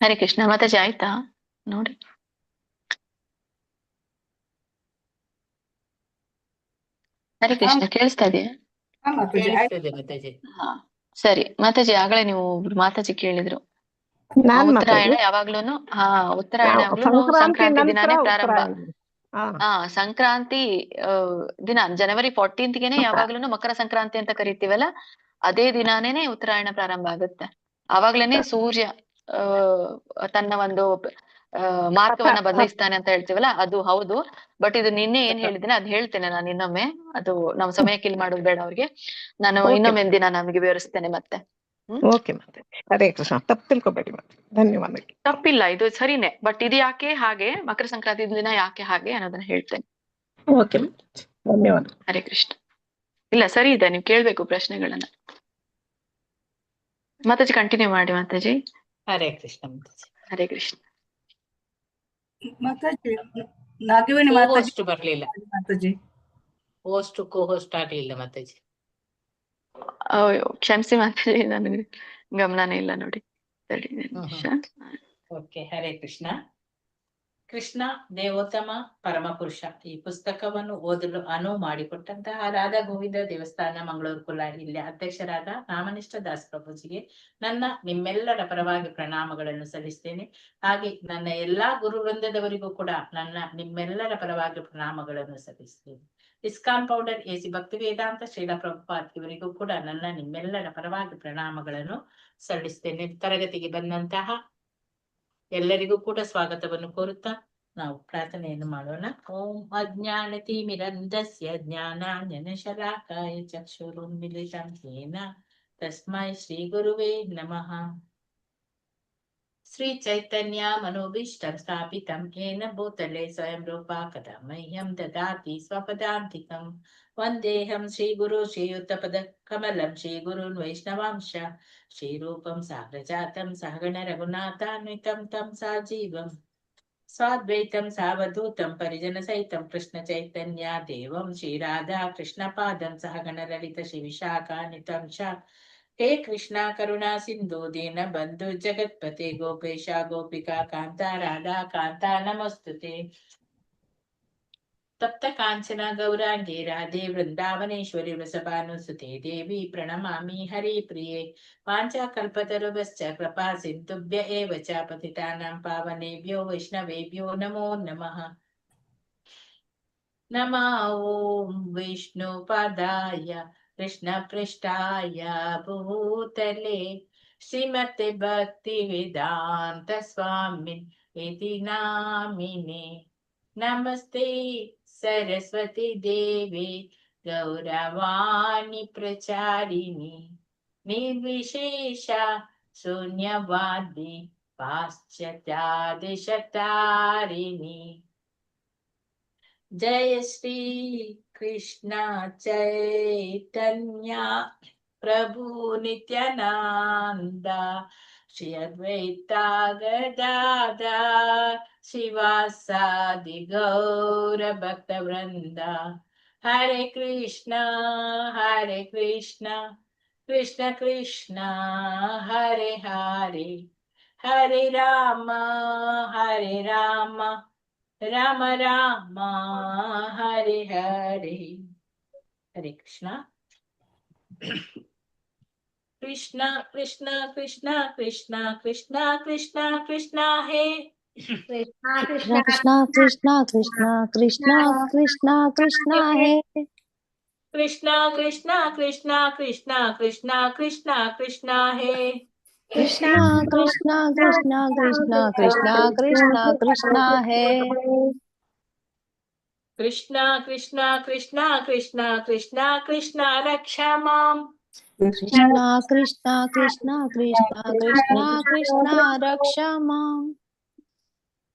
ಹರೇ ಕೃಷ್ಣ. ಮಾತಾಜಿ ಆಯ್ತಾ ನೋಡಿ? ಹರೇ ಕೃಷ್ಣ, ಕೇಳಿಸ್ತಾ ಇದೆಯಾ? ಕೇಳಿಸ್ತದೆ ಮಾತಾಜಿ. ಹಾ ಸರಿ. ಮಾತಾಜಿ ಆಗಲೇ ನೀವು ಮಾತಾಜಿ ಕೇಳಿದ್ರು. ನಾನ್ ಉತ್ತರಾಯಣ ಮಾತಾಡಿ ಯಾವಾಗ್ಲೂನು ಉತ್ತರಾಯಣ ಯಾವಾಗ್ಲೂನು ಸಂಕ್ರಾಂತಿ ಸಂಕ್ರಾಂತಿ ನಂತರ ದಿನಾನೇ ಪ್ರಾರಂಭ. ಉತ್ತರಾಯಣ. ಸಂಕ್ರಾಂತಿ ದಿನ ಜನವರಿ 14ಗೆನೆ ಯಾವಾಗ್ಲೂನು ಮಕರ ಸಂಕ್ರಾಂತಿ ಅಂತ ಕರಿತೀವಲ್ಲ, ಅದೇ ದಿನಾನೇನೆ ಉತ್ತರಾಯಣ ಪ್ರಾರಂಭ ಆಗುತ್ತೆ. ಆವಾಗ್ಲೇನೆ ಸೂರ್ಯ ತನ್ನ ಒಂದು ಮಾರ್ಗವನ್ನ ಬದಲಿಸ್ತಾನೆ ಅಂತ ಹೇಳ್ತೀವಲ್ಲ, ಅದು ಹೌದು. ಬಟ್ ಇದು ನಿನ್ನೆ ಏನ್ ಹೇಳಿದ್ದೇನೆ ಅದ್ ಹೇಳ್ತೇನೆ ನಾನು ಇನ್ನೊಮ್ಮೆ. ಅದು ನಾವು ಸಮಯ ಕಿಲ್ ಮಾಡೋದು ಬೇಡ ಅವ್ರಿಗೆ. ನಾನು ಇನ್ನೊಮ್ಮೆ ದಿನ ನಮಗೆ ವಿವರಿಸ್ತೇನೆ ಮತ್ತೆ. ಓಕೆ ಮತ್ತೆ. ಹರೇ ಕೃಷ್ಣ, ತಪ್ಪು ತಿಳ್ಕೊಬೇಡಿ ಮತ್ತೆ. ಧನ್ಯವಾದಗಳು. ತಪ್ಪಿಲ್ಲ, ಇದು ಸರಿನೇ. ಬಟ್ ಇದು ಯಾಕೆ ಹಾಗೆ, ಮಕರ ಸಂಕ್ರಾಂತಿ ದಿನ ಯಾಕೆ ಹಾಗೆ ಅನ್ನೋದನ್ನ ಹೇಳ್ತೇನೆ. ಓಕೆ, ಧನ್ಯವಾದ. ಹರೇ ಕೃಷ್ಣ. ಇಲ್ಲ ಸರಿ ಇದೆ, ನೀವು ಕೇಳ್ಬೇಕು ಪ್ರಶ್ನೆಗಳನ್ನ. ಮಾತಾಜಿ ಕಂಟಿನ್ಯೂ ಮಾಡಿ ಮಾತಾಜಿ. ಹರೇ ಕೃಷ್ಣ ಮಾತಾಜಿ. ಹರೇ ಕೃಷ್ಣ. ಮಾತಾಜಿ ನಾಗವೇಣಿ ಹೋಸ್ಟ್ ಬರ್ಲಿಲ್ಲ ಮಾತಾಜಿ. ಹೋಸ್ಟ್ ಕೋ-ಹೋಸ್ಟ್ ಆಗ್ಲಿಲ್ಲ ಮಾತಾಜಿ. ಅಯ್ಯೋ ಕ್ಷಮಿಸಿ ಮಾತಾಜಿ, ನನಗೆ ಗಮನನೇ ಇಲ್ಲ ನೋಡಿ. ತಡಿ ನಿಮಿಷ. ಓಕೆ. ಹರೇ ಕೃಷ್ಣ. ಕೃಷ್ಣ ದೇವೋತ್ತಮ ಪರಮಪುರುಷ ಈ ಪುಸ್ತಕವನ್ನು ಓದಲು ಅನುವು ಮಾಡಿಕೊಟ್ಟಂತಹ ರಾಧಾ ಗೋವಿಂದ ದೇವಸ್ಥಾನ ಮಂಗಳೂರು ಕುಲಾಡಿ ಇಲ್ಲಿ ಅಧ್ಯಕ್ಷರಾದ ರಾಮನಿಷ್ಠ ದಾಸ್ ಪ್ರಭುಜಿಗೆ ನನ್ನ ನಿಮ್ಮೆಲ್ಲರ ಪರವಾಗಿ ಪ್ರಣಾಮಗಳನ್ನು ಸಲ್ಲಿಸ್ತೇನೆ. ಹಾಗೆ ನನ್ನ ಎಲ್ಲಾ ಗುರು ವೃಂದದವರಿಗೂ ಕೂಡ ನಿಮ್ಮೆಲ್ಲರ ಪರವಾಗಿ ಪ್ರಣಾಮಗಳನ್ನು ಸಲ್ಲಿಸ್ತೇನೆ. ಇಸ್ಕಾನ್ ಫೌಂಡರ್ ಎಸಿ ಭಕ್ತಿ ವೇದಾಂತ ಶ್ರೀಲ ಪ್ರಭುಪಾದ್ ಇವರಿಗೂ ಕೂಡ ನಿಮ್ಮೆಲ್ಲರ ಪರವಾಗಿ ಪ್ರಣಾಮಗಳನ್ನು ಸಲ್ಲಿಸ್ತೇನೆ. ತರಗತಿಗೆ ಬಂದಂತಹ ಎಲ್ಲರಿಗೂ ಕೂಡ ಸ್ವಾಗತವನ್ನು ಕೋರುತ್ತಾ ನಾವು ಪ್ರಾರ್ಥನೆಯನ್ನು ಮಾಡೋಣ. ಓಂ ಅಜ್ಞಾನತಿಮಿರಂಧಸ್ಯ ಜ್ಞಾನಾಂಜನಶಲಾಕಾಯ ಚಕ್ಷುರುನ್ಮಿಲಿತಂ ಯೇನ ತಸ್ಮೈ ಶ್ರೀ ಗುರುವೇ ನಮಃ. ಶ್ರೀ ಚೈತನ್ಯ ಮನೋಭೀಷ್ಟಂ ಸ್ಥಾಪಿತಂ ಯೇನ ಭೂತಲೆ ಸ್ವಯಂ ರೂಪಾ ಕದಾ ಮಹ್ಯಂ ದದಾತಿ ಸ್ವಪದಾಂತಿಕಂ. ವಂದೇಹಂ ಶ್ರೀ ಗುರು ಶ್ರೀಯುತಪದ ಕಮಲಂ ಶ್ರೀ ಗುರುನ್ ವೈಷ್ಣವಾಂಶ ಶ್ರೀರೂಪಂ ಸಾಗ್ರಜಾತಂ ಸಹಗಣ ರಘುನಾಥಾನ್ವಿತಂ ತಂ ಸಾಜೀವಂ ಸ್ವಾದ್ವೈತಂ ಸಾವಧೂತಂ ಪರಿಜನ ಸಹಿತಂ ಕೃಷ್ಣ ಚೈತನ್ಯ ದೇವಂ ಶ್ರೀ ರಾಧಾ ಕೃಷ್ಣ ಪಾದಂ ಸಹಗಣ ಲಲಿತ ಶ್ರೀ ವಿಶಾಖಾನ್ವಿತಂ ಚ. ಹೇ ಕೃಷ್ಣ ಕರುಣಾ ಸಿಂಧು ದೀನ ಬಂಧು ಜಗತ್ಪತೆ ಗೋಪೇಶ ಗೋಪಿಕಾ ಕಾಂತ ರಾಧಾ ಕಾಂತ ನಮಸ್ತುತೆ. ತಪ್ತ ಕಾಂಚನ ಗೌರಾಂಗಿ ರಾಧೆ ವೃಂದಾವನೇಶ್ವರಿ ವೃಷಭಾನುಸುತೆ ದೇವಿ ಪ್ರಣಮಾಮಿ ಹರಿ ಪ್ರಿಯೆ. ವಾಂಛಾಕಲ್ಪತರುಭ್ಯಶ್ಚ ಕೃಪಾ ಸಿಂಧುಭ್ಯ ಏವ ಚ ಪತಿತಾನಾಂ ಪಾವನೇಭ್ಯೋ ವೈಷ್ಣವೇಭ್ಯೋ ನಮೋ ನಮಃ. ನಮಃ ಓಂ ವಿಷ್ಣುಪಾದಾಯ ಕೃಷ್ಣ ಪೃಷ್ಠಾಯ ಭೂತಲೆ ಶ್ರೀಮತೆ ಭಕ್ತಿ ವೇದಾಂತ ಸ್ವಾಮಿನ್ ಇತಿ ನಾಮಿನೆ. ನಮಸ್ತೆ ಸರಸ್ವತಿ ದೇವಿ ಗೌರವಾಣಿ ಪ್ರಚಾರಿಣಿ ನಿರ್ವಿಶೇಷ ಶೂನ್ಯವಾದಿ ಪಾಶ್ಚಾತ್ಯಾದಿಶತಾರಿಣಿ. ಜಯ ಶ್ರೀ ಕೃಷ್ಣ ಚೈತನ್ಯ ಪ್ರಭು ನಿತ್ಯಾನಂದ ಶ್ರೀ ಅದ್ವೈತ ಗದಾಧರ ಶಿವಾಸಾದಿ ಗೌರ ಭಕ್ತ ವೃಂದ. ಹರೇ ಕೃಷ್ಣ ಕೃಷ್ಣ ಕೃಷ್ಣ ಹರೇ ಹರೇ, ಹರೇ ರಾಮ ರಾಮ ರಾಮ ಹರೇ ಹರೇ. ಹರೇ ಕೃಷ್ಣ. ಕೃಷ್ಣ ಕೃಷ್ಣ ಕೃಷ್ಣ ಕೃಷ್ಣ ಕೃಷ್ಣ ಕೃಷ್ಣ ಕೃಷ್ಣ ಹೇ कृष्णा कृष्णा कृष्णा कृष्णा कृष्णा कृष्णा कृष्णा है. कृष्णा कृष्णा कृष्णा कृष्णा कृष्णा कृष्णा कृष्णा है. कृष्णा कृष्णा कृष्णा कृष्णा कृष्णा कृष्णा कृष्णा है. कृष्णा कृष्णा कृष्णा कृष्णा कृष्णा कृष्णा रक्षा माम. कृष्णा कृष्णा कृष्णा कृष्णा कृष्णा कृष्णा रक्षा माम.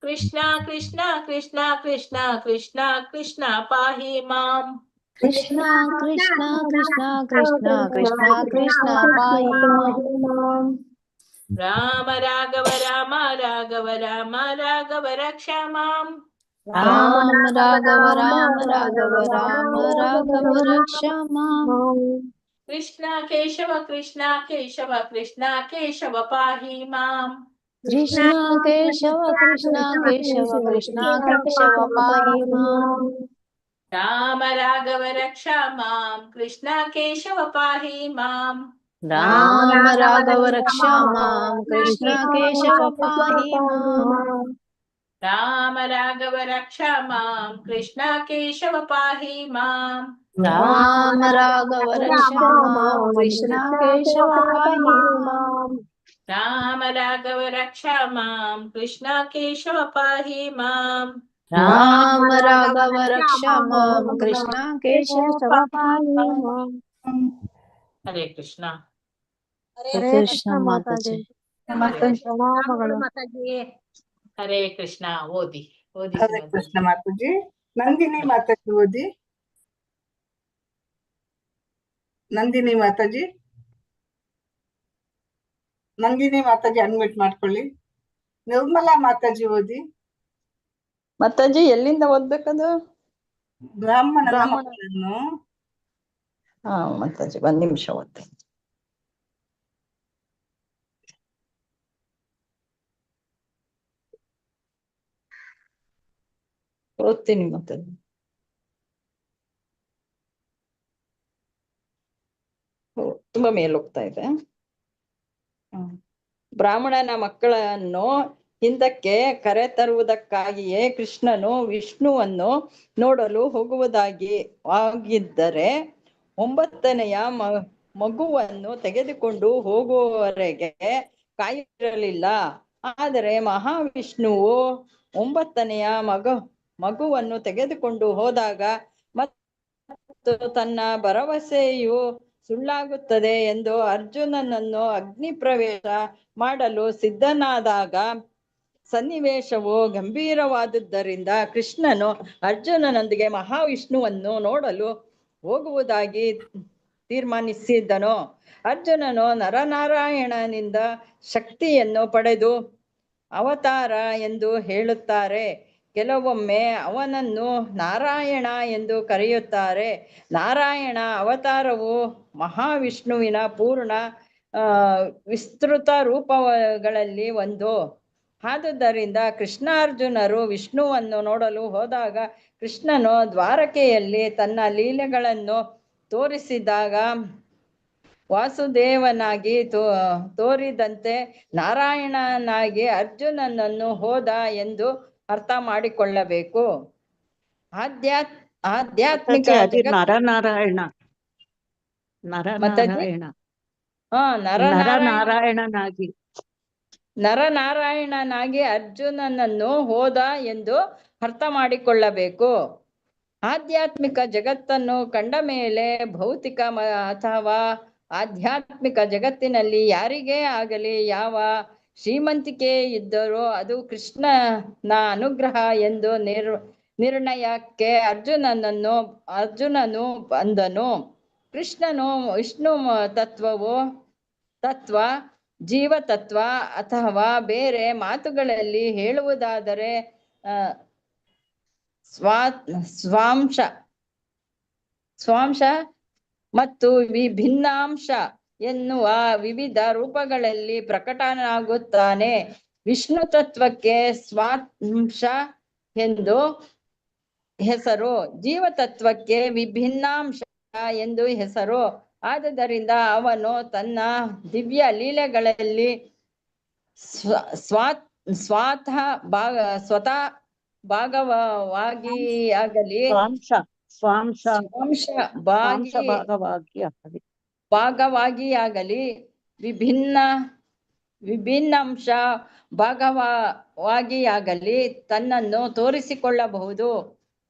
कृष्णा कृष्णा कृष्णा कृष्णा कृष्णा कृष्णा पाहि माम. कृष्णा कृष्णा कृष्णा कृष्णा कृष्णा कृष्णा पाहि माम. राम राघव राम राघव राम राघव रक्षा माम. राम राघव राम राघव राम राघव रक्षा माम. कृष्णा केशव कृष्णा केशव कृष्णा केशव पाहि माम. कृष्ण केशव कृष्ण केशव कृष्ण केशव पाहि माम् राम राघव रक्षा मां कृष्ण केशव पाहि मां राम राघव रक्षा मां कृष्ण केशव पाहि माम् राम राघव रक्षा मां कृष्ण केशव पाहि मां राम राघव रक्षा मां कृष्ण केशव पाहि माम् राम राघव रक्षा मां कृष्ण केशव पाहि मां राम राघव रक्षा मां कृष्ण केशव पाहि माम् हरे कृष्ण हरे कृष्ण माताजी ಪ್ರಣಾಮಗಳು ಮಾತಾಜಿ. ಹರೇ ಕೃಷ್ಣ. ಓದಿ ಓದಿ ಹರೇ ಸುಮತಿ. ಕೃಷ್ಣ ಮಾತಾಜಿ. ನಂದಿನಿ ಮಾತಾಜಿ ಓದಿ. ನಂದಿನಿ ಮಾತಾಜಿ ಅನ್ಮ್ಯೂಟ್ ಮಾಡ್ಕೊಳ್ಳಿ. ನಿರ್ಮಲಾ ಮಾತಾಜಿ ಓದಿ. ಮಾತಾಜಿ ಎಲ್ಲಿಂದ ಓದ್ಬೇಕದು? ಬ್ರಾಹ್ಮಣನ ಮಕ್ಕಳನ್ನು ಹಾ ಮಾತಾಜಿ 1 ನಿಮಿಷ ಓದ್ತೀನಿ. ಓದ್ತೀನಿ ಮಾತಾಜಿ. ತುಂಬಾ ಮೇಲೆ ಹೋಗ್ತಾ ಇದೆ. ಬ್ರಾಹ್ಮಣನ ಮಕ್ಕಳನ್ನು ಹಿಂದಕ್ಕೆ ಕರೆತರುವುದಕ್ಕಾಗಿಯೇ ಕೃಷ್ಣನು ವಿಷ್ಣುವನ್ನು ನೋಡಲು ಆಗಿದ್ದರೆ 9ನೆಯ ಮಗುವನ್ನು ತೆಗೆದುಕೊಂಡು ಹೋಗುವವರೆಗೆ ಕಾಯಿರಲಿಲ್ಲ. ಆದರೆ ಮಹಾವಿಷ್ಣುವು 9ನೆಯ ಮಗುವನ್ನು ತೆಗೆದುಕೊಂಡು ಹೋದಾಗ ಮತ್ತು ತನ್ನ ಭರವಸೆಯು ಸುಳ್ಳಾಗುತ್ತದೆ ಎಂದು ಅರ್ಜುನನನ್ನು ಅಗ್ನಿ ಪ್ರವೇಶ ಮಾಡಲು ಸಿದ್ಧನಾದಾಗ ಸನ್ನಿವೇಶವು ಗಂಭೀರವಾದುದರಿಂದ ಕೃಷ್ಣನು ಅರ್ಜುನನೊಂದಿಗೆ ಮಹಾವಿಷ್ಣುವನ್ನು ನೋಡಲು ಹೋಗುವುದಾಗಿ ತೀರ್ಮಾನಿಸಿದನು. ಅರ್ಜುನನು ನರನಾರಾಯಣನಿಂದ ಶಕ್ತಿಯನ್ನು ಪಡೆದು ಅವತಾರ ಎಂದು ಹೇಳುತ್ತಾರೆ. ಕೆಲವೊಮ್ಮೆ ಅವನನ್ನು ನಾರಾಯಣ ಎಂದು ಕರೆಯುತ್ತಾರೆ. ನಾರಾಯಣ ಅವತಾರವು ಮಹಾವಿಷ್ಣುವಿನ ಪೂರ್ಣ ವಿಸ್ತೃತ ರೂಪಗಳಲ್ಲಿ ಒಂದು. ಆದುದರಿಂದ ಕೃಷ್ಣಾರ್ಜುನರು ವಿಷ್ಣುವನ್ನು ನೋಡಲು ಹೋದಾಗ ಕೃಷ್ಣನು ದ್ವಾರಕೆಯಲ್ಲಿ ತನ್ನ ಲೀಲೆಗಳನ್ನು ತೋರಿಸಿದಾಗ ವಾಸುದೇವನಾಗಿ ತೋರಿದಂತೆ ನಾರಾಯಣನಾಗಿ ಅರ್ಜುನನನ್ನು ಹೋದ ಎಂದು ಅರ್ಥ ಮಾಡಿಕೊಳ್ಳಬೇಕು. ಆಧ್ಯಾತ್ಮಿಕ ನರನಾರಾಯಣ ನರನಾರಾಯಣನಾಗಿ ಅರ್ಜುನನನ್ನು ಹೋದ ಎಂದು ಅರ್ಥ ಮಾಡಿಕೊಳ್ಳಬೇಕು. ಆಧ್ಯಾತ್ಮಿಕ ಜಗತ್ತನ್ನು ಕಂಡ ಮೇಲೆ ಭೌತಿಕ ಅಥವಾ ಆಧ್ಯಾತ್ಮಿಕ ಜಗತ್ತಿನಲ್ಲಿ ಯಾರಿಗೇ ಆಗಲಿ ಯಾವ ಶ್ರೀಮಂತಿಕೆ ಇದ್ದರೂ ಅದು ಕೃಷ್ಣನ ಅನುಗ್ರಹ ಎಂದು ನಿರ್ಣಯಕ್ಕೆ ಅರ್ಜುನನು ಬಂದನು. ಕೃಷ್ಣನು ವಿಷ್ಣು ತತ್ವ ಜೀವತತ್ವ ಅಥವಾ ಬೇರೆ ಮಾತುಗಳಲ್ಲಿ ಹೇಳುವುದಾದರೆ ಸ್ವಾಂಶ ಮತ್ತು ವಿಭಿನ್ನಾಂಶ ಎನ್ನುವ ವಿವಿಧ ರೂಪಗಳಲ್ಲಿ ಪ್ರಕಟನಾಗುತ್ತಾನೆ. ವಿಷ್ಣು ತತ್ವಕ್ಕೆ ಸ್ವಾಂಶ ಎಂದು ಹೆಸರು, ಜೀವತತ್ವಕ್ಕೆ ವಿಭಿನ್ನಾಂಶ ಎಂದು ಹೆಸರು. ಆದುದರಿಂದ ಅವನು ತನ್ನ ದಿವ್ಯ ಲೀಲೆಗಳಲ್ಲಿ ಸ್ವತಃ ಭಾಗವಾಗಿಯಾಗಲಿ ಭಾಗವಾಗಿಯಾಗಲಿ ವಿಭಿನ್ನಾಂಶ ಭಾಗವಾಗಿಯಾಗಲಿ ತನ್ನನ್ನು ತೋರಿಸಿಕೊಳ್ಳಬಹುದು.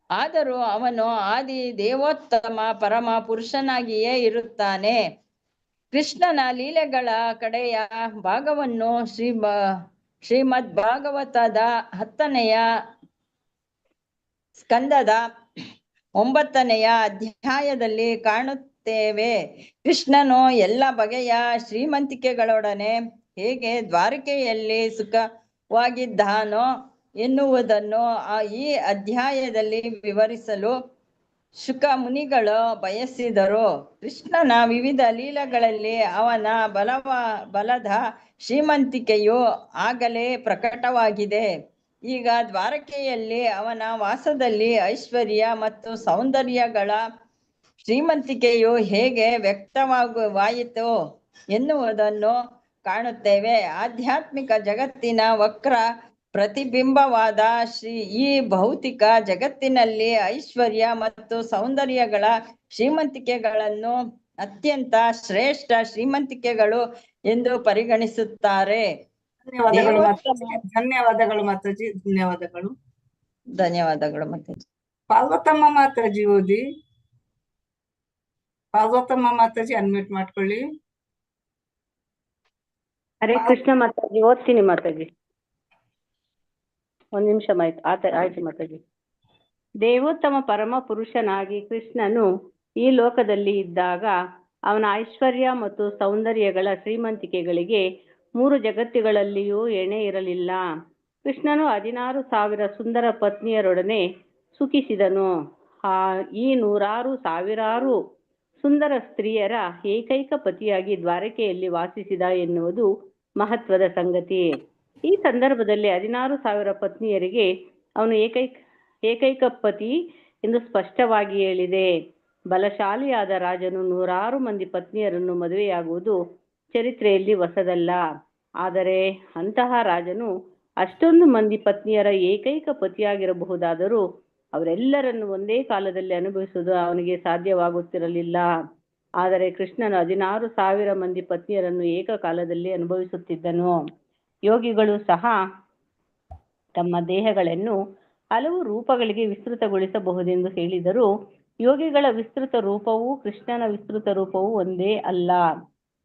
ಆದರೂ ಅವನು ಆದಿ ದೇವೋತ್ತಮ ಪರಮ ಪುರುಷನಾಗಿಯೇ ಇರುತ್ತಾನೆ. ಕೃಷ್ಣನ ಲೀಲೆಗಳ ಕಡೆಯ ಭಾಗವನ್ನು ಶ್ರೀಮದ್ ಭಾಗವತದ 10ನೆಯ ಸ್ಕಂದದ 9ನೆಯ ಅಧ್ಯಾಯದಲ್ಲಿ ಕಾಣುತ್ತೇವೆ. ಕೃಷ್ಣನು ಎಲ್ಲ ಬಗೆಯ ಶ್ರೀಮಂತಿಕೆಗಳೊಡನೆ ಹೇಗೆ ದ್ವಾರಕೆಯಲ್ಲಿ ಸುಖವಾಗಿದ್ದಾನೋ ಎನ್ನುವುದನ್ನು ಈ ಅಧ್ಯಾಯದಲ್ಲಿ ವಿವರಿಸಲು ಶುಕ ಮುನಿಗಳು ಬಯಸಿದರು. ಕೃಷ್ಣನ ವಿವಿಧ ಲೀಲೆಗಳಲ್ಲಿ ಅವನ ಬಲದ ಶ್ರೀಮಂತಿಕೆಯು ಆಗಲೇ ಪ್ರಕಟವಾಗಿದೆ. ಈಗ ದ್ವಾರಕೆಯಲ್ಲಿ ಅವನ ವಾಸದಲ್ಲಿ ಐಶ್ವರ್ಯ ಮತ್ತು ಸೌಂದರ್ಯಗಳ ಶ್ರೀಮಂತಿಕೆಯು ಹೇಗೆ ವ್ಯಕ್ತವಾಯಿತು ಎನ್ನುವುದನ್ನು ಕಾಣುತ್ತೇವೆ. ಆಧ್ಯಾತ್ಮಿಕ ಜಗತ್ತಿನ ವಕ್ರ ಪ್ರತಿಬಿಂಬವಾದ ಈ ಭೌತಿಕ ಜಗತ್ತಿನಲ್ಲಿ ಐಶ್ವರ್ಯ ಮತ್ತು ಸೌಂದರ್ಯಗಳ ಶ್ರೀಮಂತಿಕೆಗಳನ್ನು ಅತ್ಯಂತ ಶ್ರೇಷ್ಠ ಶ್ರೀಮಂತಿಕೆಗಳು ಎಂದು ಪರಿಗಣಿಸುತ್ತಾರೆ. ಧನ್ಯವಾದಗಳು ಮಾತಾಜಿ, ಧನ್ಯವಾದಗಳು. ಧನ್ಯವಾದಗಳು ಮಾತಾಜಿ. ಪಾರ್ವತಮ್ಮ ಮಾತಾಜಿ ಓದಿ. ಪಾರ್ವತಮ್ಮ ಮಾತಾಜಿ ಅನ್ಮ್ಯೂಟ್ ಮಾಡ್ಕೊಳ್ಳಿ. ಹರೇ ಕೃಷ್ಣ ಮಾತಾಜಿ, ಓದ್ತೀನಿ ಮಾತಾಜಿ. ಒಂದ್ ನಿಮಿಷ ಆಯ್ತು ಮಾತಾಜಿ. ದೇವೋತ್ತಮ ಪರಮ ಪುರುಷನಾಗಿ ಕೃಷ್ಣನು ಈ ಲೋಕದಲ್ಲಿ ಇದ್ದಾಗ ಅವನ ಐಶ್ವರ್ಯ ಮತ್ತು ಸೌಂದರ್ಯಗಳ ಶ್ರೀಮಂತಿಕೆಗಳಿಗೆ 3 ಜಗತ್ತುಗಳಲ್ಲಿಯೂ ಎಣೆ ಇರಲಿಲ್ಲ. ಕೃಷ್ಣನು 16,000 ಸುಂದರ ಪತ್ನಿಯರೊಡನೆ ಸುಖಿಸಿದನು. ಈ 100,000 ಸುಂದರ ಸ್ತ್ರೀಯರ ಏಕೈಕ ಪತಿಯಾಗಿ ದ್ವಾರಕೆಯಲ್ಲಿ ವಾಸಿಸಿದ ಎನ್ನುವುದು ಮಹತ್ವದ ಸಂಗತಿ. ಈ ಸಂದರ್ಭದಲ್ಲಿ 16,000 ಪತ್ನಿಯರಿಗೆ ಅವನು ಏಕೈಕ ಪತಿ ಎಂದು ಸ್ಪಷ್ಟವಾಗಿ ಹೇಳಿದೆ. ಬಲಶಾಲಿಯಾದ ರಾಜನು 100 ಮಂದಿ ಪತ್ನಿಯರನ್ನು ಮದುವೆಯಾಗುವುದು ಚರಿತ್ರೆಯಲ್ಲಿ ಹೊಸದಲ್ಲ. ಆದರೆ ಅಂತಹ ರಾಜನು ಅಷ್ಟೊಂದು ಮಂದಿ ಪತ್ನಿಯರ ಏಕೈಕ ಪತಿಯಾಗಿರಬಹುದಾದರೂ ಅವರೆಲ್ಲರನ್ನು ಒಂದೇ ಕಾಲದಲ್ಲಿ ಅನುಭವಿಸುವುದು ಅವನಿಗೆ ಸಾಧ್ಯವಾಗುತ್ತಿರಲಿಲ್ಲ. ಆದರೆ ಕೃಷ್ಣನು 16,000 ಮಂದಿ ಪತ್ನಿಯರನ್ನು ಏಕಕಾಲದಲ್ಲಿ ಅನುಭವಿಸುತ್ತಿದ್ದನು. ಯೋಗಿಗಳು ಸಹ ತಮ್ಮ ದೇಹಗಳನ್ನು ಹಲವು ರೂಪಗಳಿಗೆ ವಿಸ್ತೃತಗೊಳಿಸಬಹುದೆಂದು ಹೇಳಿದರು. ಯೋಗಿಗಳ ವಿಸ್ತೃತ ರೂಪವೂ ಕೃಷ್ಣನ ವಿಸ್ತೃತ ರೂಪವೂ ಒಂದೇ ಅಲ್ಲ.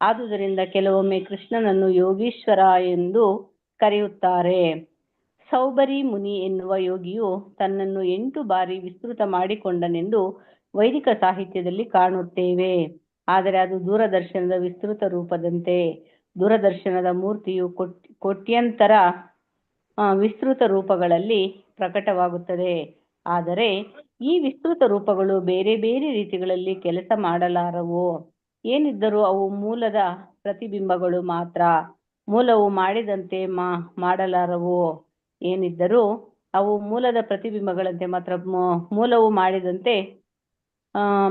ಆದುದರಿಂದ ಕೆಲವೊಮ್ಮೆ ಕೃಷ್ಣನನ್ನು ಯೋಗೀಶ್ವರ ಎಂದು ಕರೆಯುತ್ತಾರೆ. ಸೌಬರಿ ಮುನಿ ಎನ್ನುವ ಯೋಗಿಯು ತನ್ನನ್ನು 8 ಬಾರಿ ವಿಸ್ತೃತ ಮಾಡಿಕೊಂಡನೆಂದು ವೈದಿಕ ಸಾಹಿತ್ಯದಲ್ಲಿ ಕಾಣುತ್ತೇವೆ. ಆದರೆ ಅದು ದೂರದರ್ಶನದ ವಿಸ್ತೃತ ರೂಪದಂತೆ. ದೂರದರ್ಶನದ ಮೂರ್ತಿಯು ಕೋಟ್ಯಂತರ ವಿಸ್ತೃತ ರೂಪಗಳಲ್ಲಿ ಪ್ರಕಟವಾಗುತ್ತದೆ. ಆದರೆ ಈ ವಿಸ್ತೃತ ರೂಪಗಳು ಬೇರೆ ಬೇರೆ ರೀತಿಗಳಲ್ಲಿ ಕೆಲಸ ಮಾಡಲಾರವು. ಏನಿದ್ದರೂ ಅವು ಮೂಲದ ಪ್ರತಿಬಿಂಬಗಳು ಮಾತ್ರ. ಮೂಲವು ಮಾಡಿದಂತೆ ಮಾಡಲಾರವು. ಏನಿದ್ದರೂ ಅವು ಮೂಲದ ಪ್ರತಿಬಿಂಬಗಳಂತೆ ಮೂಲವು ಮಾಡಿದಂತೆ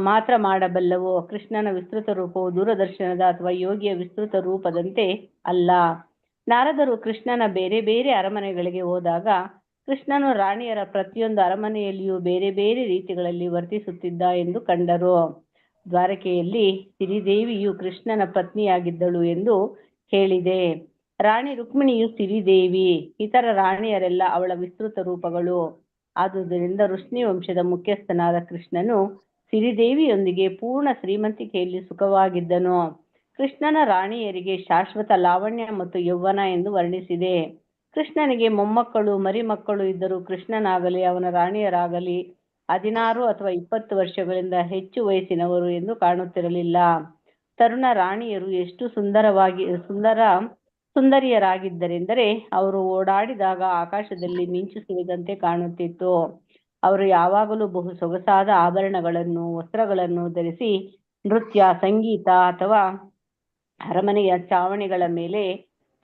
ಮಾತ್ರ ಮಾಡಬಲ್ಲವು. ಕೃಷ್ಣನ ವಿಸ್ತೃತ ರೂಪವು ದೂರದರ್ಶನದ ಅಥವಾ ಯೋಗಿಯ ವಿಸ್ತೃತ ರೂಪದಂತೆ ಅಲ್ಲ. ನಾರದರು ಕೃಷ್ಣನ ಬೇರೆ ಬೇರೆ ಅರಮನೆಗಳಿಗೆ ಹೋದಾಗ ಕೃಷ್ಣನು ರಾಣಿಯರ ಪ್ರತಿಯೊಂದು ಅರಮನೆಯಲ್ಲಿಯೂ ಬೇರೆ ಬೇರೆ ರೀತಿಗಳಲ್ಲಿ ವರ್ತಿಸುತ್ತಿದ್ದ ಎಂದು ಕಂಡರು. ದ್ವಾರಕೆಯಲ್ಲಿ ಸಿರಿದೇವಿಯು ಕೃಷ್ಣನ ಪತ್ನಿಯಾಗಿದ್ದಳು ಎಂದು ಹೇಳಿದೆ. ರಾಣಿ ರುಕ್ಮಿಣಿಯು ಸಿರಿದೇವಿ, ಇತರ ರಾಣಿಯರೆಲ್ಲ ಅವಳ ವಿಸ್ತೃತ ರೂಪಗಳು. ಆದುದರಿಂದ ಋಷ್ಣಿ ವಂಶದ ಮುಖ್ಯಸ್ಥನಾದ ಕೃಷ್ಣನು ಸಿರಿದೇವಿಯೊಂದಿಗೆ ಪೂರ್ಣ ಶ್ರೀಮಂತಿಕೆಯಲ್ಲಿ ಸುಖವಾಗಿದ್ದನು. ಕೃಷ್ಣನ ರಾಣಿಯರಿಗೆ ಶಾಶ್ವತ ಲಾವಣ್ಯ ಮತ್ತು ಯೌವನ ಎಂದು ವರ್ಣಿಸಿದೆ. ಕೃಷ್ಣನಿಗೆ ಮೊಮ್ಮಕ್ಕಳು ಮರಿಮಕ್ಕಳು ಇದ್ದರೂ ಕೃಷ್ಣನಾಗಲಿ ಅವನ ರಾಣಿಯರಾಗಲಿ 16 ಅಥವಾ 20 ವರ್ಷಗಳಿಂದ ಹೆಚ್ಚು ವಯಸ್ಸಿನವರು ಎಂದು ಕಾಣುತ್ತಿರಲಿಲ್ಲ. ತರುಣ ರಾಣಿಯರು ಎಷ್ಟು ಸುಂದರಿಯರಾಗಿದ್ದರೆಂದರೆ ಅವರು ಓಡಾಡಿದಾಗ ಆಕಾಶದಲ್ಲಿ ಮಿಂಚು ಸುರಿದಂತೆ ಕಾಣುತ್ತಿತ್ತು. ಅವರು ಯಾವಾಗಲೂ ಬಹು ಸೊಗಸಾದ ಆಭರಣಗಳನ್ನು ವಸ್ತ್ರಗಳನ್ನು ಧರಿಸಿ ನೃತ್ಯ, ಸಂಗೀತ ಅಥವಾ ಅರಮನೆಯ ಚಾವಣಿಗಳ ಮೇಲೆ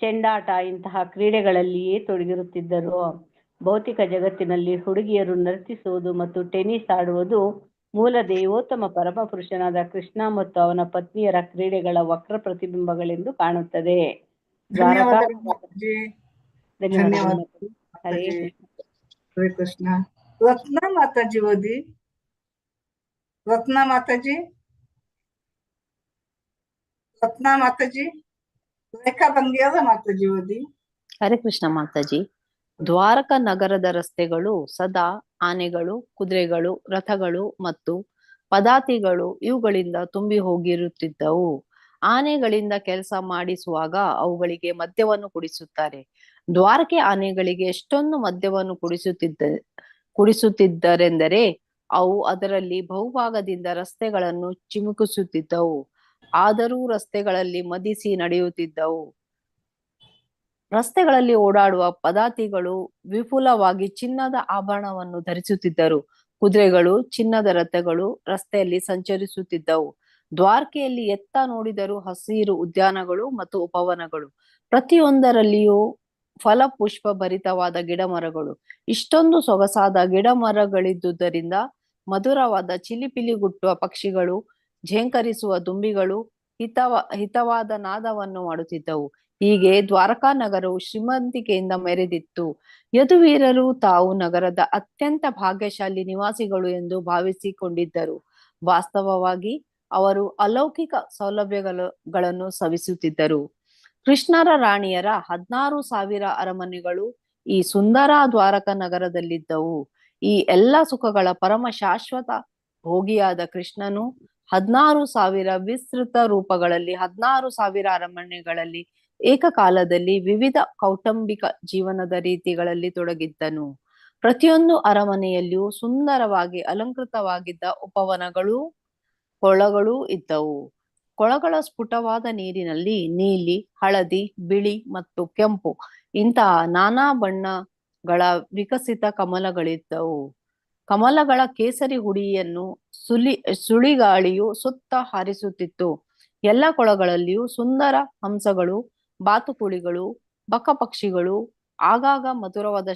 ಚೆಂಡಾಟ ಇಂತಹ ಕ್ರೀಡೆಗಳಲ್ಲಿಯೇ ತೊಡಗಿರುತ್ತಿದ್ದರು. ಭೌತಿಕ ಜಗತ್ತಿನಲ್ಲಿ ಹುಡುಗಿಯರು ನರ್ತಿಸುವುದು ಮತ್ತು ಟೆನ್ನಿಸ್ ಆಡುವುದು ಮೂಲ ದೇವೋತ್ತಮ ಪರಮಪುರುಷನಾದ ಕೃಷ್ಣ ಮತ್ತು ಅವನ ಪತ್ನಿಯರ ಕ್ರೀಡೆಗಳ ವಕ್ರ ಪ್ರತಿಬಿಂಬಗಳೆಂದು ಕಾಣುತ್ತದೆ. ಧನ್ಯವಾದಗಳು. ಹರೇ ಕೃಷ್ಣ. ರತ್ನ ಮಾತಾಜಿ ಓದಿ. ರತ್ನ ಮಾತಾಜಿ, ರೇಖಾ ಬಂದಿಯಾದ ಮಾತಾಜಿ ಓದಿ. ಹರೇ ಕೃಷ್ಣ ಮಾತಾಜಿ. ದ್ವಾರಕಾ ನಗರದ ರಸ್ತೆಗಳು ಸದಾ ಆನೆಗಳು, ಕುದುರೆಗಳು, ರಥಗಳು ಮತ್ತು ಪದಾತಿಗಳು ಇವುಗಳಿಂದ ತುಂಬಿ ಹೋಗಿರುತ್ತಿದ್ದವು. ಆನೆಗಳಿಂದ ಕೆಲಸ ಮಾಡಿಸುವಾಗ ಅವುಗಳಿಗೆ ಮದ್ಯವನ್ನು ಕುಡಿಸುತ್ತಾರೆ. ದ್ವಾರಕೆ ಆನೆಗಳಿಗೆ ಎಷ್ಟೊಂದು ಮದ್ಯವನ್ನು ಕುಡಿಸುತ್ತಿದ್ದರೆಂದರೆ ಅವು ಅದರಲ್ಲಿ ಬಹುಭಾಗದಿಂದ ರಸ್ತೆಗಳನ್ನು ಚಿಮುಕಿಸುತ್ತಿದ್ದವು. ಆದರೂ ರಸ್ತೆಗಳಲ್ಲಿ ಮದಿಸಿ ನಡೆಯುತ್ತಿದ್ದವು. ರಸ್ತೆಗಳಲ್ಲಿ ಓಡಾಡುವ ಪದಾತಿಗಳು ವಿಪುಲವಾಗಿ ಚಿನ್ನದ ಆಭರಣವನ್ನು ಧರಿಸುತ್ತಿದ್ದರು. ಕುದುರೆಗಳು, ಚಿನ್ನದ ರಥಗಳು ರಸ್ತೆಯಲ್ಲಿ ಸಂಚರಿಸುತ್ತಿದ್ದವು. ದ್ವಾರಕೆಯಲ್ಲಿ ಎತ್ತ ನೋಡಿದರೂ ಹಸಿರು ಉದ್ಯಾನಗಳು ಮತ್ತು ಉಪವನಗಳು, ಪ್ರತಿಯೊಂದರಲ್ಲಿಯೂ ಫಲಪುಷ್ಪ ಭರಿತವಾದ ಗಿಡಮರಗಳು. ಇಷ್ಟೊಂದು ಸೊಗಸಾದ ಗಿಡಮರಗಳಿದ್ದುದರಿಂದ ಮಧುರವಾದ ಚಿಲಿಪಿಲಿಗುಟ್ಟುವ ಪಕ್ಷಿಗಳು, ಝೇಂಕರಿಸುವ ದುಂಬಿಗಳು ಹಿತವಾದ ನಾದವನ್ನು ಮಾಡುತ್ತಿದ್ದವು. ಹೀಗೆ ದ್ವಾರಕಾ ನಗರವು ಶ್ರೀಮಂತಿಕೆಯಿಂದ ಮೆರೆದಿತ್ತು. ಯದುವೀರರು ತಾವು ನಗರದ ಅತ್ಯಂತ ಭಾಗ್ಯಶಾಲಿ ನಿವಾಸಿಗಳು ಎಂದು ಭಾವಿಸಿಕೊಂಡಿದ್ದರು. ವಾಸ್ತವವಾಗಿ ಅವರು ಅಲೌಕಿಕ ಸೌಲಭ್ಯಗಳನ್ನು ಸವಿಸುತ್ತಿದ್ದರು. ಕೃಷ್ಣರ ರಾಣಿಯರ 16,000 ಅರಮನೆಗಳು ಈ ಸುಂದರ ದ್ವಾರಕ ನಗರದಲ್ಲಿದ್ದವು. ಈ ಎಲ್ಲ ಸುಖಗಳ ಪರಮ ಶಾಶ್ವತ ಭೋಗಿಯಾದ ಕೃಷ್ಣನು 16,000 ವಿಸ್ತೃತ ರೂಪಗಳಲ್ಲಿ 16,000 ಅರಮನೆಗಳಲ್ಲಿ ಏಕಕಾಲದಲ್ಲಿ ವಿವಿಧ ಕೌಟುಂಬಿಕ ಜೀವನದ ರೀತಿಗಳಲ್ಲಿ ತೊಡಗಿದ್ದನು. ಪ್ರತಿಯೊಂದು ಅರಮನೆಯಲ್ಲಿಯೂ ಸುಂದರವಾಗಿ ಅಲಂಕೃತವಾಗಿದ್ದ ಉಪವನಗಳು, ಕೊಳಗಳು ಇದ್ದವು. ಕೊಳಗಳ ಸ್ಫುಟವಾದ ನೀರಿನಲ್ಲಿ ನೀಲಿ, ಹಳದಿ, ಬಿಳಿ ಮತ್ತು ಕೆಂಪು ಇಂತಹ ನಾನಾ ಬಣ್ಣಗಳ ವಿಕಸಿತ ಕಮಲಗಳಿದ್ದವು. ಕಮಲಗಳ ಕೇಸರಿ ಹುಡಿಯನ್ನು ಸುಳಿಗಾಳಿಯು ಸುತ್ತ ಹಾರಿಸುತ್ತಿತ್ತು. ಎಲ್ಲ ಕೊಳಗಳಲ್ಲಿಯೂ ಸುಂದರ ಹಂಸಗಳು, ಬಾತುಕೋಳಿಗಳು, ಬಕಪಕ್ಷಿಗಳು ಆಗಾಗ ಮಧುರವಾದ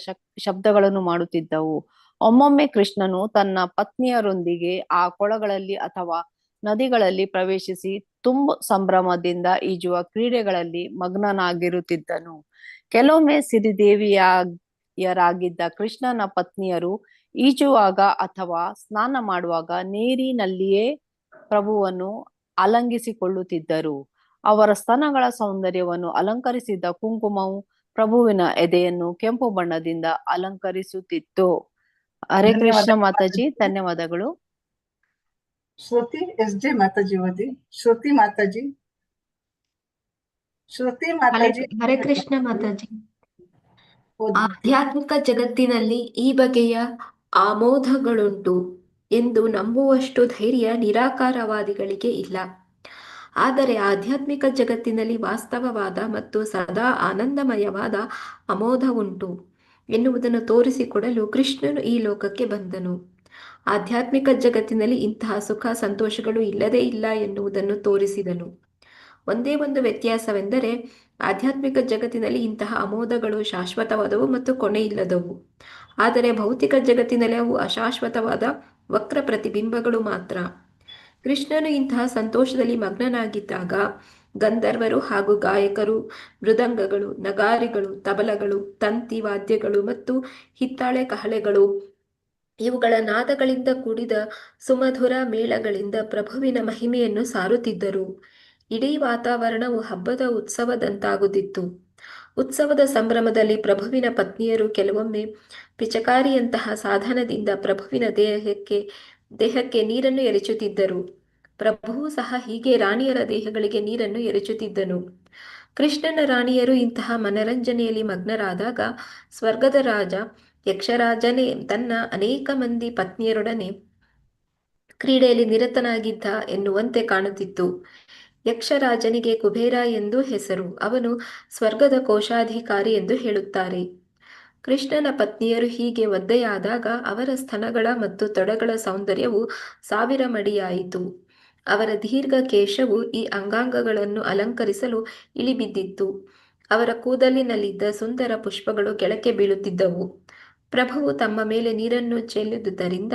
ಶಬ್ದಗಳನ್ನು ಮಾಡುತ್ತಿದ್ದವು. ಒಮ್ಮೊಮ್ಮೆ ಕೃಷ್ಣನು ತನ್ನ ಪತ್ನಿಯರೊಂದಿಗೆ ಆ ಕೊಳಗಳಲ್ಲಿ ಅಥವಾ ನದಿಗಳಲ್ಲಿ ಪ್ರವೇಶಿಸಿ ತುಂಬು ಸಂಭ್ರಮದಿಂದ ಈಜುವ ಕ್ರೀಡೆಗಳಲ್ಲಿ ಮಗ್ನನಾಗಿರುತ್ತಿದ್ದನು. ಕೆಲವೊಮ್ಮೆ ಸಿರಿದೇವಿಯರಾಗಿದ್ದ ಕೃಷ್ಣನ ಪತ್ನಿಯರು ಈಜುವಾಗ ಅಥವಾ ಸ್ನಾನ ಮಾಡುವಾಗ ನೀರಿನಲ್ಲಿಯೇ ಪ್ರಭುವನ್ನು ಅಲಂಗಿಸಿಕೊಳ್ಳುತ್ತಿದ್ದರು. ಅವರ ಸ್ತನಗಳ ಸೌಂದರ್ಯವನ್ನು ಅಲಂಕರಿಸಿದ್ದ ಕುಂಕುಮವು ಪ್ರಭುವಿನ ಎದೆಯನ್ನು ಕೆಂಪು ಬಣ್ಣದಿಂದ ಅಲಂಕರಿಸುತ್ತಿತ್ತು. ಹರೇ ಕೃಷ್ಣ ಮಾತಾಜಿ, ಧನ್ಯವಾದಗಳು. ಶ್ರುತಿ ಎಸ್.ಜೆ. ಮಾತಾಜಿ ಓದಿ. ಶ್ರುತಿ ಮಾತಾಜಿ. ಶ್ರುತಿ ಮಾತಾಜಿ ಹರೇ ಕೃಷ್ಣ ಮಾತಾಜಿ. ಓದಿ. ಆಧ್ಯಾತ್ಮಿಕ ಜಗತ್ತಿನಲ್ಲಿ ಈ ಬಗೆಯ ಆಮೋದಗಳುಂಟು ಎಂದು ನಂಬುವಷ್ಟು ಧೈರ್ಯ ನಿರಾಕಾರವಾದಿಗಳಿಗೆ ಇಲ್ಲ. ಆದರೆ ಆಧ್ಯಾತ್ಮಿಕ ಜಗತ್ತಿನಲ್ಲಿ ವಾಸ್ತವವಾದ ಮತ್ತು ಸದಾ ಆನಂದಮಯವಾದ ಅಮೋಧ ಉಂಟು ಎನ್ನುವುದನ್ನು ತೋರಿಸಿಕೊಡಲು ಕೃಷ್ಣನು ಈ ಲೋಕಕ್ಕೆ ಬಂದನು. ಆಧ್ಯಾತ್ಮಿಕ ಜಗತ್ತಿನಲ್ಲಿ ಇಂತಹ ಸುಖ ಸಂತೋಷಗಳು ಇಲ್ಲದೇ ಇಲ್ಲ ಎನ್ನುವುದನ್ನು ತೋರಿಸಿದನು. ಒಂದೇ ಒಂದು ವ್ಯತ್ಯಾಸವೆಂದರೆ ಆಧ್ಯಾತ್ಮಿಕ ಜಗತ್ತಿನಲ್ಲಿ ಇಂತಹ ಅಮೋದಗಳು ಶಾಶ್ವತವಾದವು ಮತ್ತು ಕೊನೆಯಿಲ್ಲದವು. ಆದರೆ ಭೌತಿಕ ಜಗತ್ತಿನಲ್ಲಿ ಅವು ಅಶಾಶ್ವತವಾದ ವಕ್ರ ಪ್ರತಿಬಿಂಬಗಳು ಮಾತ್ರ. ಕೃಷ್ಣನು ಇಂತಹ ಸಂತೋಷದಲ್ಲಿ ಮಗ್ನನಾಗಿದ್ದಾಗ ಗಂಧರ್ವರು ಹಾಗೂ ಗಾಯಕರು ಮೃದಂಗಗಳು, ನಗಾರಿಗಳು, ತಬಲಗಳು, ತಂತಿ ವಾದ್ಯಗಳು ಮತ್ತು ಹಿತ್ತಾಳೆ ಕಹಳೆಗಳು ಇವುಗಳ ನಾದಗಳಿಂದ ಕೂಡಿದ ಸುಮಧುರ ಮೇಳಗಳಿಂದ ಪ್ರಭುವಿನ ಮಹಿಮೆಯನ್ನು ಸಾರುತ್ತಿದ್ದರು. ಇಡೀ ವಾತಾವರಣವು ಹಬ್ಬದ ಉತ್ಸವದಂತಾಗುತ್ತಿತ್ತು. ಉತ್ಸವದ ಸಂಭ್ರಮದಲ್ಲಿ ಪ್ರಭುವಿನ ಪತ್ನಿಯರು ಕೆಲವೊಮ್ಮೆ ಪಿಚಕಾರಿಯಂತಹ ಸಾಧನದಿಂದ ಪ್ರಭುವಿನ ದೇಹಕ್ಕೆ ನೀರನ್ನು ಎರಚುತ್ತಿದ್ದರು. ಪ್ರಭುವು ಸಹ ಹೀಗೆ ರಾಣಿಯರ ದೇಹಗಳಿಗೆ ನೀರನ್ನು ಎರಚುತ್ತಿದ್ದನು. ಕೃಷ್ಣನ ರಾಣಿಯರು ಇಂತಹ ಮನರಂಜನೆಯಲ್ಲಿ ಮಗ್ನರಾದಾಗ ಸ್ವರ್ಗದ ರಾಜ ಯಕ್ಷರಾಜನೇ ತನ್ನ ಅನೇಕ ಮಂದಿ ಪತ್ನಿಯರೊಡನೆ ಕ್ರೀಡೆಯಲ್ಲಿ ನಿರತನಾಗಿದ್ದ ಎನ್ನುವಂತೆ ಕಾಣುತ್ತಿತ್ತು. ಯಕ್ಷರಾಜನಿಗೆ ಕುಬೇರ ಎಂದು ಹೆಸರು. ಅವನು ಸ್ವರ್ಗದ ಕೋಶಾಧಿಕಾರಿ ಎಂದು ಹೇಳುತ್ತಾರೆ. ಕೃಷ್ಣನ ಪತ್ನಿಯರು ಹೀಗೆ ಒದ್ದೆಯಾದಾಗ ಅವರ ಸ್ತನಗಳ ಮತ್ತು ತೊಡೆಗಳ ಸೌಂದರ್ಯವು 1000 ಮಡಿಯಾಯಿತು. ಅವರ ದೀರ್ಘ ಕೇಶವು ಈ ಅಂಗಾಂಗಗಳನ್ನು ಅಲಂಕರಿಸಲು ಇಳಿಬಿದ್ದಿತ್ತು. ಅವರ ಕೂದಲಿನಲ್ಲಿದ್ದ ಸುಂದರ ಪುಷ್ಪಗಳು ಕೆಳಕ್ಕೆ ಬೀಳುತ್ತಿದ್ದವು. ಪ್ರಭುವು ತಮ್ಮ ಮೇಲೆ ನೀರನ್ನು ಚೆಲ್ಲುವುದರಿಂದ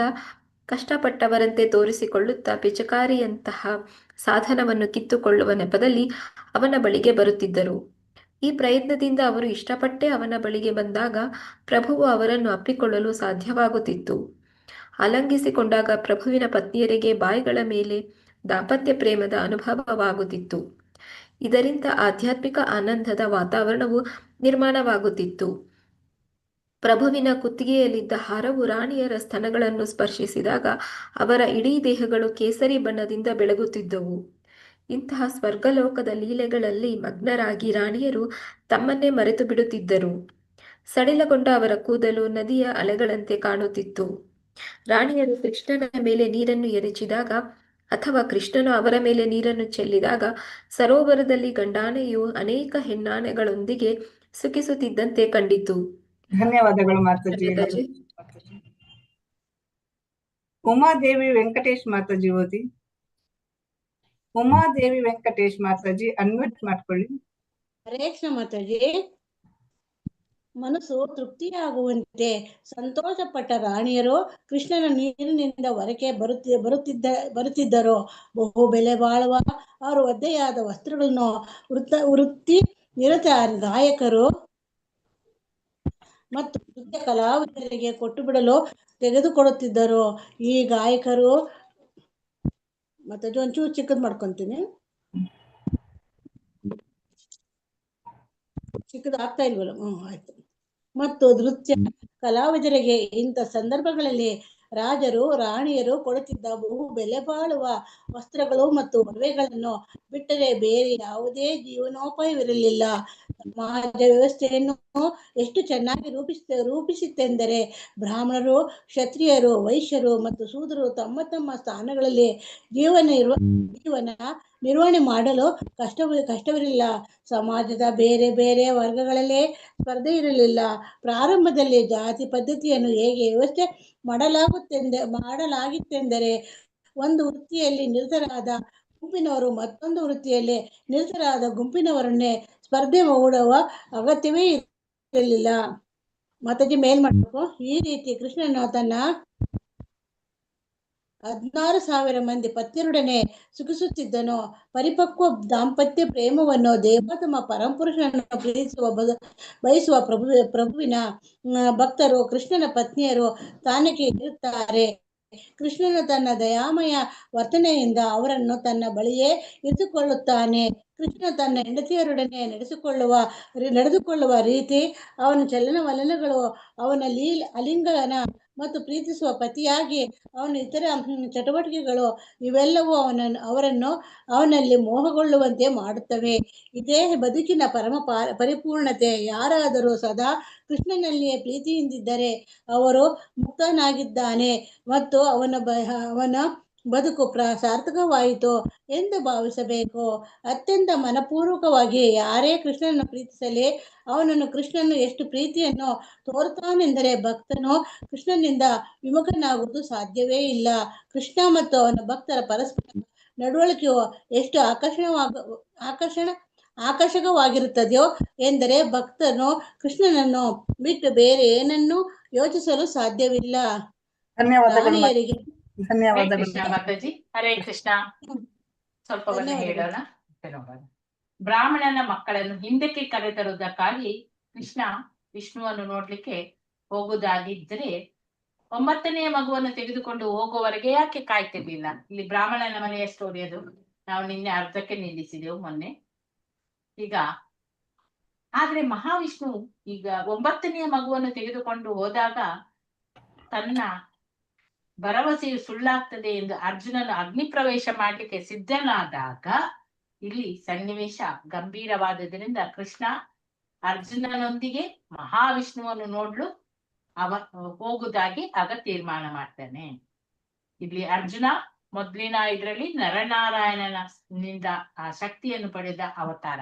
ಕಷ್ಟಪಟ್ಟವರಂತೆ ತೋರಿಸಿಕೊಳ್ಳುತ್ತಾ ಪಿಚಕಾರಿಯಂತಹ ಸಾಧನವನ್ನು ಕಿತ್ತುಕೊಳ್ಳುವ ನೆಪದಲ್ಲಿ ಅವನ ಬಳಿಗೆ ಬರುತ್ತಿದ್ದರು. ಈ ಪ್ರಯತ್ನದಿಂದ ಅವರು ಇಷ್ಟಪಟ್ಟೇ ಅವನ ಬಳಿಗೆ ಬಂದಾಗ ಪ್ರಭುವು ಅವರನ್ನು ಅಪ್ಪಿಕೊಳ್ಳಲು ಸಾಧ್ಯವಾಗುತ್ತಿತ್ತು. ಆಲಂಗಿಸಿಕೊಂಡಾಗ ಪ್ರಭುವಿನ ಪತ್ನಿಯರಿಗೆ ಬಾಯಿಗಳ ಮೇಲೆ ದಾಂಪತ್ಯ ಪ್ರೇಮದ ಅನುಭವವಾಗುತ್ತಿತ್ತು. ಇದರಿಂದ ಆಧ್ಯಾತ್ಮಿಕ ಆನಂದದ ವಾತಾವರಣವು ನಿರ್ಮಾಣವಾಗುತ್ತಿತ್ತು. ಪ್ರಭುವಿನ ಕುತ್ತಿಗೆಯಲ್ಲಿದ್ದ ಹಾರವು ರಾಣಿಯರ ಸ್ತನಗಳನ್ನು ಸ್ಪರ್ಶಿಸಿದಾಗ ಅವರ ಇಡೀ ದೇಹಗಳು ಕೇಸರಿ ಬಣ್ಣದಿಂದ ಬೆಳಗುತ್ತಿದ್ದವು. ಇಂತಹ ಸ್ವರ್ಗಲೋಕದ ಲೀಲೆಗಳಲ್ಲಿ ಮಗ್ನರಾಗಿ ರಾಣಿಯರು ತಮ್ಮನ್ನೇ ಮರೆತು ಬಿಡುತ್ತಿದ್ದರು. ಸಡಿಲಗೊಂಡ ಅವರ ಕೂದಲು ನದಿಯ ಅಲೆಗಳಂತೆ ಕಾಣುತ್ತಿತ್ತು. ರಾಣಿಯರು ಕೃಷ್ಣನ ಮೇಲೆ ನೀರನ್ನು ಎರಚಿದಾಗ ಅಥವಾ ಕೃಷ್ಣನು ಅವರ ಮೇಲೆ ನೀರನ್ನು ಚೆಲ್ಲಿದಾಗ ಸರೋವರದಲ್ಲಿ ಗಂಡಾನೆಯು ಅನೇಕ ಹೆಣ್ಣಾನೆಗಳೊಂದಿಗೆ ಸುಖಿಸುತ್ತಿದ್ದಂತೆ ಕಂಡಿತು. ಧನ್ಯವಾದಗಳು ಮಾತಾಜಿ. उमादेवी वेंकटेश माताजी ಓದಿ. ಉಮಾದೇವಿ ವೆಂಕಟೇಶ್ ಮಾತಾಜಿ ಅನ್ಮ್ಯೂಟ್ ಮಾಡ್ಕೊಳ್ಳಿ. ಹರೇ ಕೃಷ್ಣ ಮಾತಾಜಿ. ಮನಸ್ಸು ತೃಪ್ತಿಯಾಗುವಂತೆ ಸಂತೋಷಪಟ್ಟ ರಾಣಿಯರು ಕೃಷ್ಣನ ನೀರಿನಿಂದ ಹೊರಕ್ಕೆ ಬರುತ್ತಿದ್ದರು. ಬಹು ಬೆಲೆ ಬಾಳುವ ಅವರು ಒದ್ದೆಯಾದ ವಸ್ತ್ರಗಳನ್ನು ವೃತ್ತಿ ನಿರತ ಗಾಯಕರು ಮತ್ತು ನೃತ್ಯ ಕಲಾವಿದರಿಗೆ ಕೊಟ್ಟು ಬಿಡಲು ತೆಗೆದುಕೊಡುತ್ತಿದ್ದರು. ಈ ಗಾಯಕರು ಮತ್ತೆ ಒಂಚೂರು ಚಿಕ್ಕದ್ ಮಾಡ್ಕೊಂತೀನಿ, ಚಿಕ್ಕದು ಆಗ್ತಾ ಇಲ್ವಲ್ಲ, ಆಯ್ತು. ಮತ್ತು ನೃತ್ಯ ಕಲಾವಿದರಿಗೆ ಇಂಥ ಸಂದರ್ಭಗಳಲ್ಲಿ ರಾಜರು ರಾಣಿಯರು ಕೊಡುತ್ತಿದ್ದ ಬಹು ಬೆಲೆ ಬಾಳುವ ವಸ್ತ್ರಗಳು ಮತ್ತು ಒಡವೆಗಳನ್ನು ಬಿಟ್ಟರೆ ಬೇರೆ ಯಾವುದೇ ಜೀವನೋಪಾಯವಿರಲಿಲ್ಲ. ಸಮಾಜ ವ್ಯವಸ್ಥೆಯನ್ನು ಎಷ್ಟು ಚೆನ್ನಾಗಿ ರೂಪಿಸಿತ್ತೆಂದರೆ ಬ್ರಾಹ್ಮಣರು, ಕ್ಷತ್ರಿಯರು, ವೈಶ್ಯರು ಮತ್ತು ಶೂದ್ರರು ತಮ್ಮ ತಮ್ಮ ಸ್ಥಾನಗಳಲ್ಲಿ ಜೀವನ ನಿರ್ವಹಣೆ ಮಾಡಲು ಕಷ್ಟವಿರಲಿಲ್ಲ. ಸಮಾಜದ ಬೇರೆ ಬೇರೆ ವರ್ಗಗಳಲ್ಲೇ ಸ್ಪರ್ಧೆ ಇರಲಿಲ್ಲ. ಪ್ರಾರಂಭದಲ್ಲಿ ಜಾತಿ ಪದ್ಧತಿಯನ್ನು ಹೇಗೆ ವ್ಯವಸ್ಥೆ ಮಾಡಲಾಗಿತ್ತೆಂದರೆ ಒಂದು ವೃತ್ತಿಯಲ್ಲಿ ನಿರತರಾದ ಗುಂಪಿನವರು ಮತ್ತೊಂದು ವೃತ್ತಿಯಲ್ಲಿ ನಿರತರಾದ ಗುಂಪಿನವರನ್ನೇ ಸ್ಪರ್ಧೆ ಮಾಡುವ ಅಗತ್ಯವೇ ಇರಲಿಲ್ಲ. ಮಾತಾಜಿ ಮೇಲ್ ಮಾಡಬೇಕು. ಈ ರೀತಿ ಕೃಷ್ಣನು ತನ್ನ 16,000 ಮಂದಿ ಪತ್ನಿಯರೊಡನೆ ಸುಖಿಸುತ್ತಿದ್ದನು. ಪರಿಪಕ್ವ ದಾಂಪತ್ಯ ಪ್ರೇಮವನ್ನು ದೇವೋತ್ತಮ ಪರಮಪುರುಷನನ್ನು ಪ್ರೀತಿಸುವ ಬಯಸುವ ಪ್ರಭುವಿನ ಭಕ್ತರು ಕೃಷ್ಣನ ಪತ್ನಿಯರು ತಾನಕ್ಕೆ ಇರುತ್ತಾರೆ. ಕೃಷ್ಣನು ತನ್ನ ದಯಾಮಯ ವರ್ತನೆಯಿಂದ ಅವರನ್ನು ತನ್ನ ಬಳಿಯೇ ಇರಿಸಿಕೊಳ್ಳುತ್ತಾನೆ. ಕೃಷ್ಣ ತನ್ನ ಹೆಂಡತಿಯರೊಡನೆ ನಡೆದುಕೊಳ್ಳುವ ರೀತಿ, ಅವನ ಚಲನವಲನಗಳು, ಅವನ ಅಲಿಂಗನ ಮತ್ತು ಪ್ರೀತಿಸುವ ಪತಿಯಾಗಿ ಅವನ ಇತರ ಚಟುವಟಿಕೆಗಳು ಇವೆಲ್ಲವೂ ಅವರನ್ನು ಅವನಲ್ಲಿ ಮೋಹಗೊಳ್ಳುವಂತೆ ಮಾಡುತ್ತವೆ. ಇದೇ ಬದುಕಿನ ಪರಿಪೂರ್ಣತೆ. ಯಾರಾದರೂ ಸದಾ ಕೃಷ್ಣನಲ್ಲಿಯೇ ಪ್ರೀತಿಯಿಂದಿದ್ದರೆ ಅವರು ಮುಕ್ತನಾಗಿದ್ದಾನೆ ಮತ್ತು ಅವನ ಬದುಕು ಸಾರ್ಥಕವಾಯಿತು ಎಂದು ಭಾವಿಸಬೇಕು. ಅತ್ಯಂತ ಮನಪೂರ್ವಕವಾಗಿ ಯಾರೇ ಕೃಷ್ಣನನ್ನು ಪ್ರೀತಿಸಲಿ, ಅವನನ್ನು ಕೃಷ್ಣನು ಎಷ್ಟು ಪ್ರೀತಿಯನ್ನು ತೋರುತ್ತಾನೆಂದರೆ ಭಕ್ತನು ಕೃಷ್ಣನಿಂದ ವಿಮುಖನಾಗುವುದು ಸಾಧ್ಯವೇ ಇಲ್ಲ. ಕೃಷ್ಣ ಮತ್ತು ಅವನ ಭಕ್ತರ ಪರಸ್ಪರ ನಡವಳಿಕೆಯು ಎಷ್ಟು ಆಕರ್ಷಕವಾಗಿರುತ್ತದೆಯೋ ಎಂದರೆ ಭಕ್ತನು ಕೃಷ್ಣನನ್ನು ಬಿಟ್ಟು ಬೇರೆ ಏನನ್ನೂ ಯೋಚಿಸಲು ಸಾಧ್ಯವಿಲ್ಲ. ಧನ್ಯವಾದಗಳು ರಾಣಿಯರಿಗೆ ಕೃಷ್ಣ ಮಾತಾಜಿ. ಹರೇ ಕೃಷ್ಣ. ಸ್ವಲ್ಪ ಹೇಳೋಣ, ನೋಡೋಣ. ಬ್ರಾಹ್ಮಣನ ಮಕ್ಕಳನ್ನು ಹಿಂದಕ್ಕೆ ಕರೆತರುವುದಕ್ಕಾಗಿ ಕೃಷ್ಣ ವಿಷ್ಣುವನ್ನು ನೋಡ್ಲಿಕ್ಕೆ ಹೋಗುವುದಾಗಿದ್ರೆ 9ನೇ ಮಗುವನ್ನು ತೆಗೆದುಕೊಂಡು ಹೋಗುವವರೆಗೆ ಯಾಕೆ ಕಾಯ್ತಿರ್ಲಿಲ್ಲ? ಇಲ್ಲಿ ಬ್ರಾಹ್ಮಣನ ಮನೆಯ ಸ್ಟೋರಿ ಅದು. ನಾವು ನಿನ್ನೆ ಅರ್ಧಕ್ಕೆ ನಿಲ್ಲಿಸಿದೆವು ಮೊನ್ನೆ. ಈಗ ಆದ್ರೆ ಮಹಾವಿಷ್ಣು ಈಗ 9ನೇ ಮಗುವನ್ನು ತೆಗೆದುಕೊಂಡು ಹೋದಾಗ ತನ್ನ ಭರವಸೆಯು ಸುಳ್ಳಾಗ್ತದೆ ಎಂದು ಅರ್ಜುನನು ಅಗ್ನಿ ಪ್ರವೇಶ ಮಾಡಲಿಕ್ಕೆ ಸಿದ್ಧನಾದಾಗ ಇಲ್ಲಿ ಸನ್ನಿವೇಶ ಗಂಭೀರವಾದದ್ರಿಂದ ಕೃಷ್ಣ ಅರ್ಜುನನೊಂದಿಗೆ ಮಹಾವಿಷ್ಣುವನ್ನು ನೋಡ್ಲು ಹೋಗುದಾಗಿ ಆಗ ತೀರ್ಮಾನ ಮಾಡ್ತಾನೆ. ಇಲ್ಲಿ ಅರ್ಜುನ ಮೊದ್ಲಿನ ಇದ್ರಲ್ಲಿ ನರನಾರಾಯಣನಿಂದ ಆ ಶಕ್ತಿಯನ್ನು ಪಡೆದ ಅವತಾರ.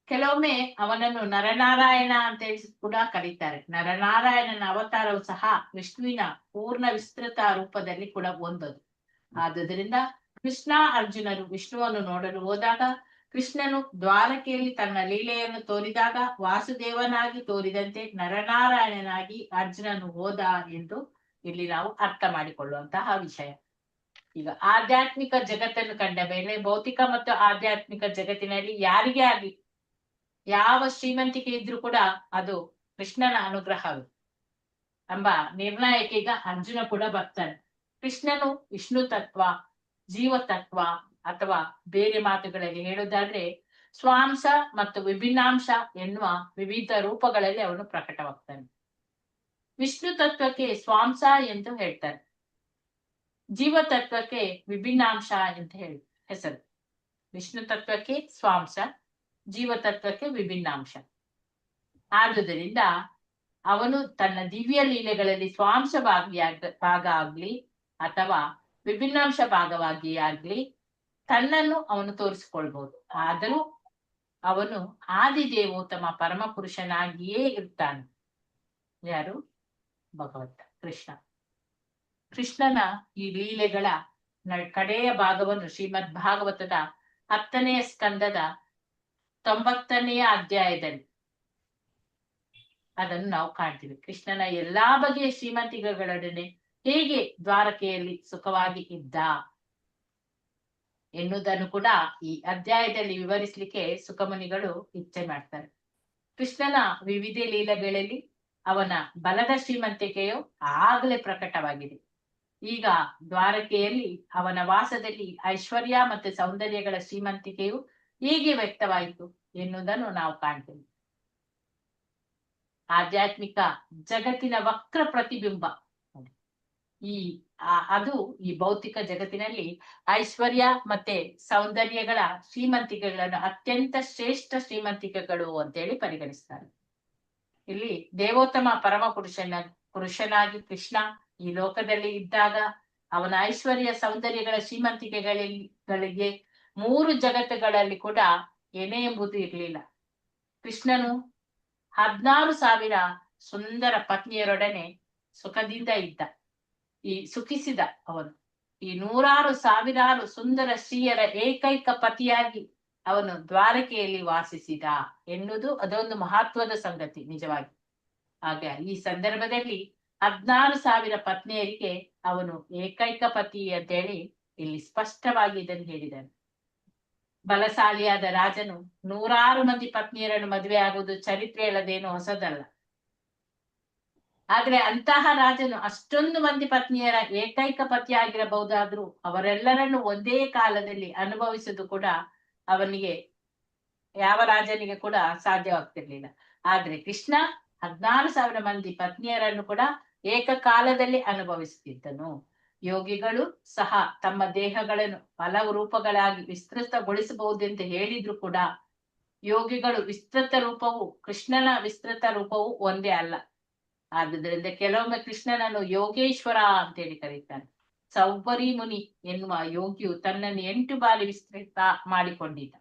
ಕೆಲವೊಮ್ಮೆ ಅವನನ್ನು ನರನಾರಾಯಣ ಅಂತ ಹೇಳಿ ಕೂಡ ಕರೀತಾರೆ. ನರನಾರಾಯಣನ ಅವತಾರವು ಸಹ ವಿಷ್ಣುವಿನ ಪೂರ್ಣ ವಿಸ್ತೃತ ರೂಪದಲ್ಲಿ ಕೂಡ ಒಂದದು. ಆದುದರಿಂದ ಕೃಷ್ಣ ಅರ್ಜುನರು ವಿಷ್ಣುವನ್ನು ನೋಡಲು ಹೋದಾಗ ಕೃಷ್ಣನು ದ್ವಾರಕೆಯಲ್ಲಿ ತನ್ನ ಲೀಲೆಯನ್ನು ತೋರಿದಾಗ ವಾಸುದೇವನಾಗಿ ತೋರಿದಂತೆ ನರನಾರಾಯಣನಾಗಿ ಅರ್ಜುನನು ಹೋದ ಎಂದು ಇಲ್ಲಿ ನಾವು ಅರ್ಥ ಮಾಡಿಕೊಳ್ಳುವಂತಹ ವಿಷಯ. ಈಗ ಆಧ್ಯಾತ್ಮಿಕ ಜಗತ್ತನ್ನು ಕಂಡ ಮೇಲೆ ಭೌತಿಕ ಮತ್ತು ಆಧ್ಯಾತ್ಮಿಕ ಜಗತ್ತಿನಲ್ಲಿ ಯಾರಿಗೇ ಆಗಲಿ ಯಾವ ಶ್ರೀಮಂತಿಕೆ ಇದ್ರೂ ಕೂಡ ಅದು ಕೃಷ್ಣನ ಅನುಗ್ರಹವೇ ಎಂಬ ನಿರ್ಣಯಕ್ಕೆ ಅರ್ಜುನ ಕೂಡ ಬರ್ತಾನೆ. ಕೃಷ್ಣನು ವಿಷ್ಣು ತತ್ವ, ಜೀವ ತತ್ವ ಅಥವಾ ಬೇರೆ ಮಾತುಗಳಲ್ಲಿ ಹೇಳುವುದಾದ್ರೆ ಸ್ವಾಂಶ ಮತ್ತು ವಿಭಿನ್ನಾಂಶ ಎನ್ನುವ ವಿವಿಧ ರೂಪಗಳಲ್ಲಿ ಅವನು ಪ್ರಕಟವಾಗ್ತಾನೆ. ವಿಷ್ಣು ತತ್ವಕ್ಕೆ ಸ್ವಾಂಶ ಎಂದು ಹೇಳ್ತಾರೆ, ಜೀವ ತತ್ವಕ್ಕೆ ವಿಭಿನ್ನಾಂಶ ಅಂತ ಹೇಳಿ ಹೆಸರು. ವಿಷ್ಣು ತತ್ವಕ್ಕೆ ಸ್ವಾಂಶ, ಜೀವ ತತ್ವಕ್ಕೆ ವಿಭಿನ್ನಾಂಶ. ಆದುದರಿಂದ ಅವನು ತನ್ನ ದಿವ್ಯ ಲೀಲೆಗಳಲ್ಲಿ ಸ್ವಾಂಶ ಭಾಗ ಆಗ್ಲಿ ಅಥವಾ ವಿಭಿನ್ನಾಂಶ ಭಾಗವಾಗಿ ಆಗ್ಲಿ ತನ್ನನ್ನು ಅವನು ತೋರಿಸಿಕೊಳ್ಬಹುದು. ಆದರೂ ಅವನು ಆದಿದೇವೋತ್ತಮ ಪರಮ ಪುರುಷನಾಗಿಯೇ ಇರ್ತಾನೆ. ಯಾರು? ಭಗವಂತ ಕೃಷ್ಣ. ಕೃಷ್ಣನ ಈ ಲೀಲೆಗಳ ಕಡೆಯ ಭಾಗವನ್ನು ಶ್ರೀಮದ್ ಭಾಗವತದ 10ನೇ ಸ್ಕಂದದ 90ನೆಯ ಅಧ್ಯಾಯದಲ್ಲಿ ಅದನ್ನು ನಾವು ಕಾಣ್ತೀವಿ. ಕೃಷ್ಣನ ಎಲ್ಲಾ ಬಗೆಯ ಶ್ರೀಮಂತಿಕೆಗಳೊಡನೆ ಹೇಗೆ ದ್ವಾರಕೆಯಲ್ಲಿ ಸುಖವಾಗಿ ಇದ್ದ ಎನ್ನುವುದನ್ನು ಕೂಡ ಈ ಅಧ್ಯಾಯದಲ್ಲಿ ವಿವರಿಸಲಿಕ್ಕೆ ಸುಖಮುನಿಗಳು ಇಚ್ಛೆ ಮಾಡ್ತಾರೆ. ಕೃಷ್ಣನ ವಿವಿಧ ಲೀಲೆಗಳಲ್ಲಿ ಅವನ ಬಲದ ಶ್ರೀಮಂತಿಕೆಯು ಆಗಲೇ ಪ್ರಕಟವಾಗಿದೆ. ಈಗ ದ್ವಾರಕೆಯಲ್ಲಿ ಅವನ ವಾಸದಲ್ಲಿ ಐಶ್ವರ್ಯ ಮತ್ತು ಸೌಂದರ್ಯಗಳ ಶ್ರೀಮಂತಿಕೆಯು ಹೇಗೆ ವ್ಯಕ್ತವಾಯಿತು ಎನ್ನುವುದನ್ನು ನಾವು ಕಾಣ್ತೇವೆ. ಆಧ್ಯಾತ್ಮಿಕ ಜಗತ್ತಿನ ವಕ್ರ ಪ್ರತಿಬಿಂಬ ಅದು ಈ ಭೌತಿಕ ಜಗತ್ತಿನಲ್ಲಿ ಐಶ್ವರ್ಯ ಮತ್ತೆ ಸೌಂದರ್ಯಗಳ ಶ್ರೀಮಂತಿಕೆಗಳನ್ನು ಅತ್ಯಂತ ಶ್ರೇಷ್ಠ ಶ್ರೀಮಂತಿಕೆಗಳು ಅಂತೇಳಿ ಪರಿಗಣಿಸ್ತಾರೆ. ಇಲ್ಲಿ ದೇವೋತ್ತಮ ಪರಮ ಪುರುಷನಾಗಿ ಕೃಷ್ಣ ಈ ಲೋಕದಲ್ಲಿ ಇದ್ದಾಗ ಅವನ ಐಶ್ವರ್ಯ ಸೌಂದರ್ಯಗಳ ಶ್ರೀಮಂತಿಕೆಗಳಿಗೆ 3 ಜಗತ್ತುಗಳಲ್ಲಿ ಕೂಡ ಏನೇ ಎಂಬುದು ಇರಲಿಲ್ಲ. ಕೃಷ್ಣನು 16,000 ಸುಂದರ ಪತ್ನಿಯರೊಡನೆ ಸುಖದಿಂದ ಇದ್ದ. ಈ ಸುಖಿಸಿದ ಅವನು ಈ 100,000 ಸುಂದರ ಸ್ತ್ರೀಯರ ಏಕೈಕ ಪತಿಯಾಗಿ ಅವನು ದ್ವಾರಕೆಯಲ್ಲಿ ವಾಸಿಸಿದ ಎನ್ನುವುದು ಅದೊಂದು ಮಹತ್ವದ ಸಂಗತಿ ನಿಜವಾಗಿ. ಆಗ ಈ ಸಂದರ್ಭದಲ್ಲಿ 16,000 ಪತ್ನಿಯರಿಗೆ ಅವನು ಏಕೈಕ ಪತಿ ಅಂತೇಳಿ ಇಲ್ಲಿ ಸ್ಪಷ್ಟವಾಗಿ ಇದನ್ನು ಹೇಳಿದ್ದಾನೆ. ಬಲಶಾಲಿಯಾದ ರಾಜನು 100 ಮಂದಿ ಪತ್ನಿಯರನ್ನು ಮದುವೆ ಆಗುವುದು ಚರಿತ್ರೆ ಅಲ್ಲದೇನು ಹೊಸದಲ್ಲ. ಆದ್ರೆ ಅಂತಹ ರಾಜನು ಅಷ್ಟೊಂದು ಮಂದಿ ಪತ್ನಿಯರ ಏಕೈಕ ಪತಿಯಾಗಿರಬಹುದಾದ್ರೂ ಅವರೆಲ್ಲರನ್ನು ಒಂದೇ ಕಾಲದಲ್ಲಿ ಅನುಭವಿಸುವುದು ಕೂಡ ಅವನಿಗೆ ಯಾವ ರಾಜನಿಗೆ ಕೂಡ ಸಾಧ್ಯವಾಗ್ತಿರ್ಲಿಲ್ಲ. ಆದ್ರೆ ಕೃಷ್ಣ 16,000 ಮಂದಿ ಪತ್ನಿಯರನ್ನು ಕೂಡ ಏಕಕಾಲದಲ್ಲಿ ಅನುಭವಿಸುತ್ತಿದ್ದನು. ಯೋಗಿಗಳು ಸಹ ತಮ್ಮ ದೇಹಗಳನ್ನು ಹಲವು ರೂಪಗಳಾಗಿ ವಿಸ್ತೃತಗೊಳಿಸಬಹುದೆಂದು ಹೇಳಿದ್ರು ಕೂಡ ಯೋಗಿಗಳು ವಿಸ್ತೃತ ರೂಪವು ಕೃಷ್ಣನ ವಿಸ್ತೃತ ರೂಪವು ಒಂದೇ ಅಲ್ಲ. ಆದುದರಿಂದ ಕೆಲವೊಮ್ಮೆ ಕೃಷ್ಣನನ್ನು ಯೋಗೇಶ್ವರ ಅಂತೇಳಿ ಕರೀತಾನೆ. ಸೌಪರಿ ಮುನಿ ಎನ್ನುವ ಯೋಗಿಯು ತನ್ನನ್ನು 8 ಬಾರಿ ವಿಸ್ತೃತ ಮಾಡಿಕೊಂಡಿದ್ದ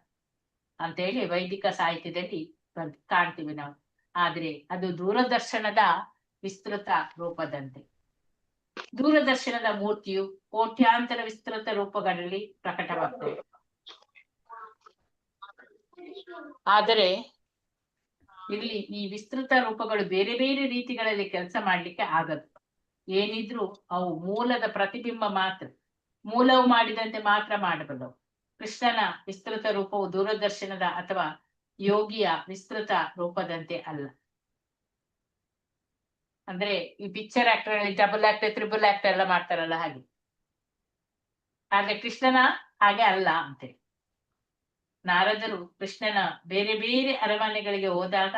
ಅಂತೇಳಿ ವೈದಿಕ ಸಾಹಿತ್ಯದಲ್ಲಿ ಕಾಣ್ತೀವಿ ನಾವು. ಆದ್ರೆ ಅದು ದೂರದರ್ಶನದ ವಿಸ್ತೃತ ರೂಪದಂತೆ. ದೂರದರ್ಶನದ ಮೂರ್ತಿಯು ಕೋಟ್ಯಾಂತರ ವಿಸ್ತೃತ ರೂಪಗಳಲ್ಲಿ ಪ್ರಕಟವಾಗ್ತದೆ. ಆದರೆ ಇಲ್ಲಿ ಈ ವಿಸ್ತೃತ ರೂಪಗಳು ಬೇರೆ ಬೇರೆ ರೀತಿಗಳಲ್ಲಿ ಕೆಲಸ ಮಾಡ್ಲಿಕ್ಕೆ ಆಗದು. ಏನಿದ್ರು ಅವು ಮೂಲದ ಪ್ರತಿಬಿಂಬ ಮಾತ್ರ, ಮೂಲವು ಮಾಡಿದಂತೆ ಮಾತ್ರ ಮಾಡಬಲ್ಲವು. ಕೃಷ್ಣನ ವಿಸ್ತೃತ ರೂಪವು ದೂರದರ್ಶನದ ಅಥವಾ ಯೋಗಿಯ ವಿಸ್ತೃತ ರೂಪದಂತೆ ಅಲ್ಲ. ಅಂದ್ರೆ ಈ ಪಿಕ್ಚರ್ ಆಕ್ಟರ್ ಅಲ್ಲಿ ಡಬಲ್ ಆಕ್ಟರ್ ತ್ರಿಬಲ್ ಆಕ್ಟರ್ ಎಲ್ಲ ಮಾಡ್ತಾರಲ್ಲ ಹಾಗೆ. ಆದ್ರೆ ಕೃಷ್ಣನ ಹಾಗೆ ಅಲ್ಲ ಅಂತೆ. ನಾರದರು ಕೃಷ್ಣನ ಬೇರೆ ಬೇರೆ ಅರಮನೆಗಳಿಗೆ ಹೋದಾಗ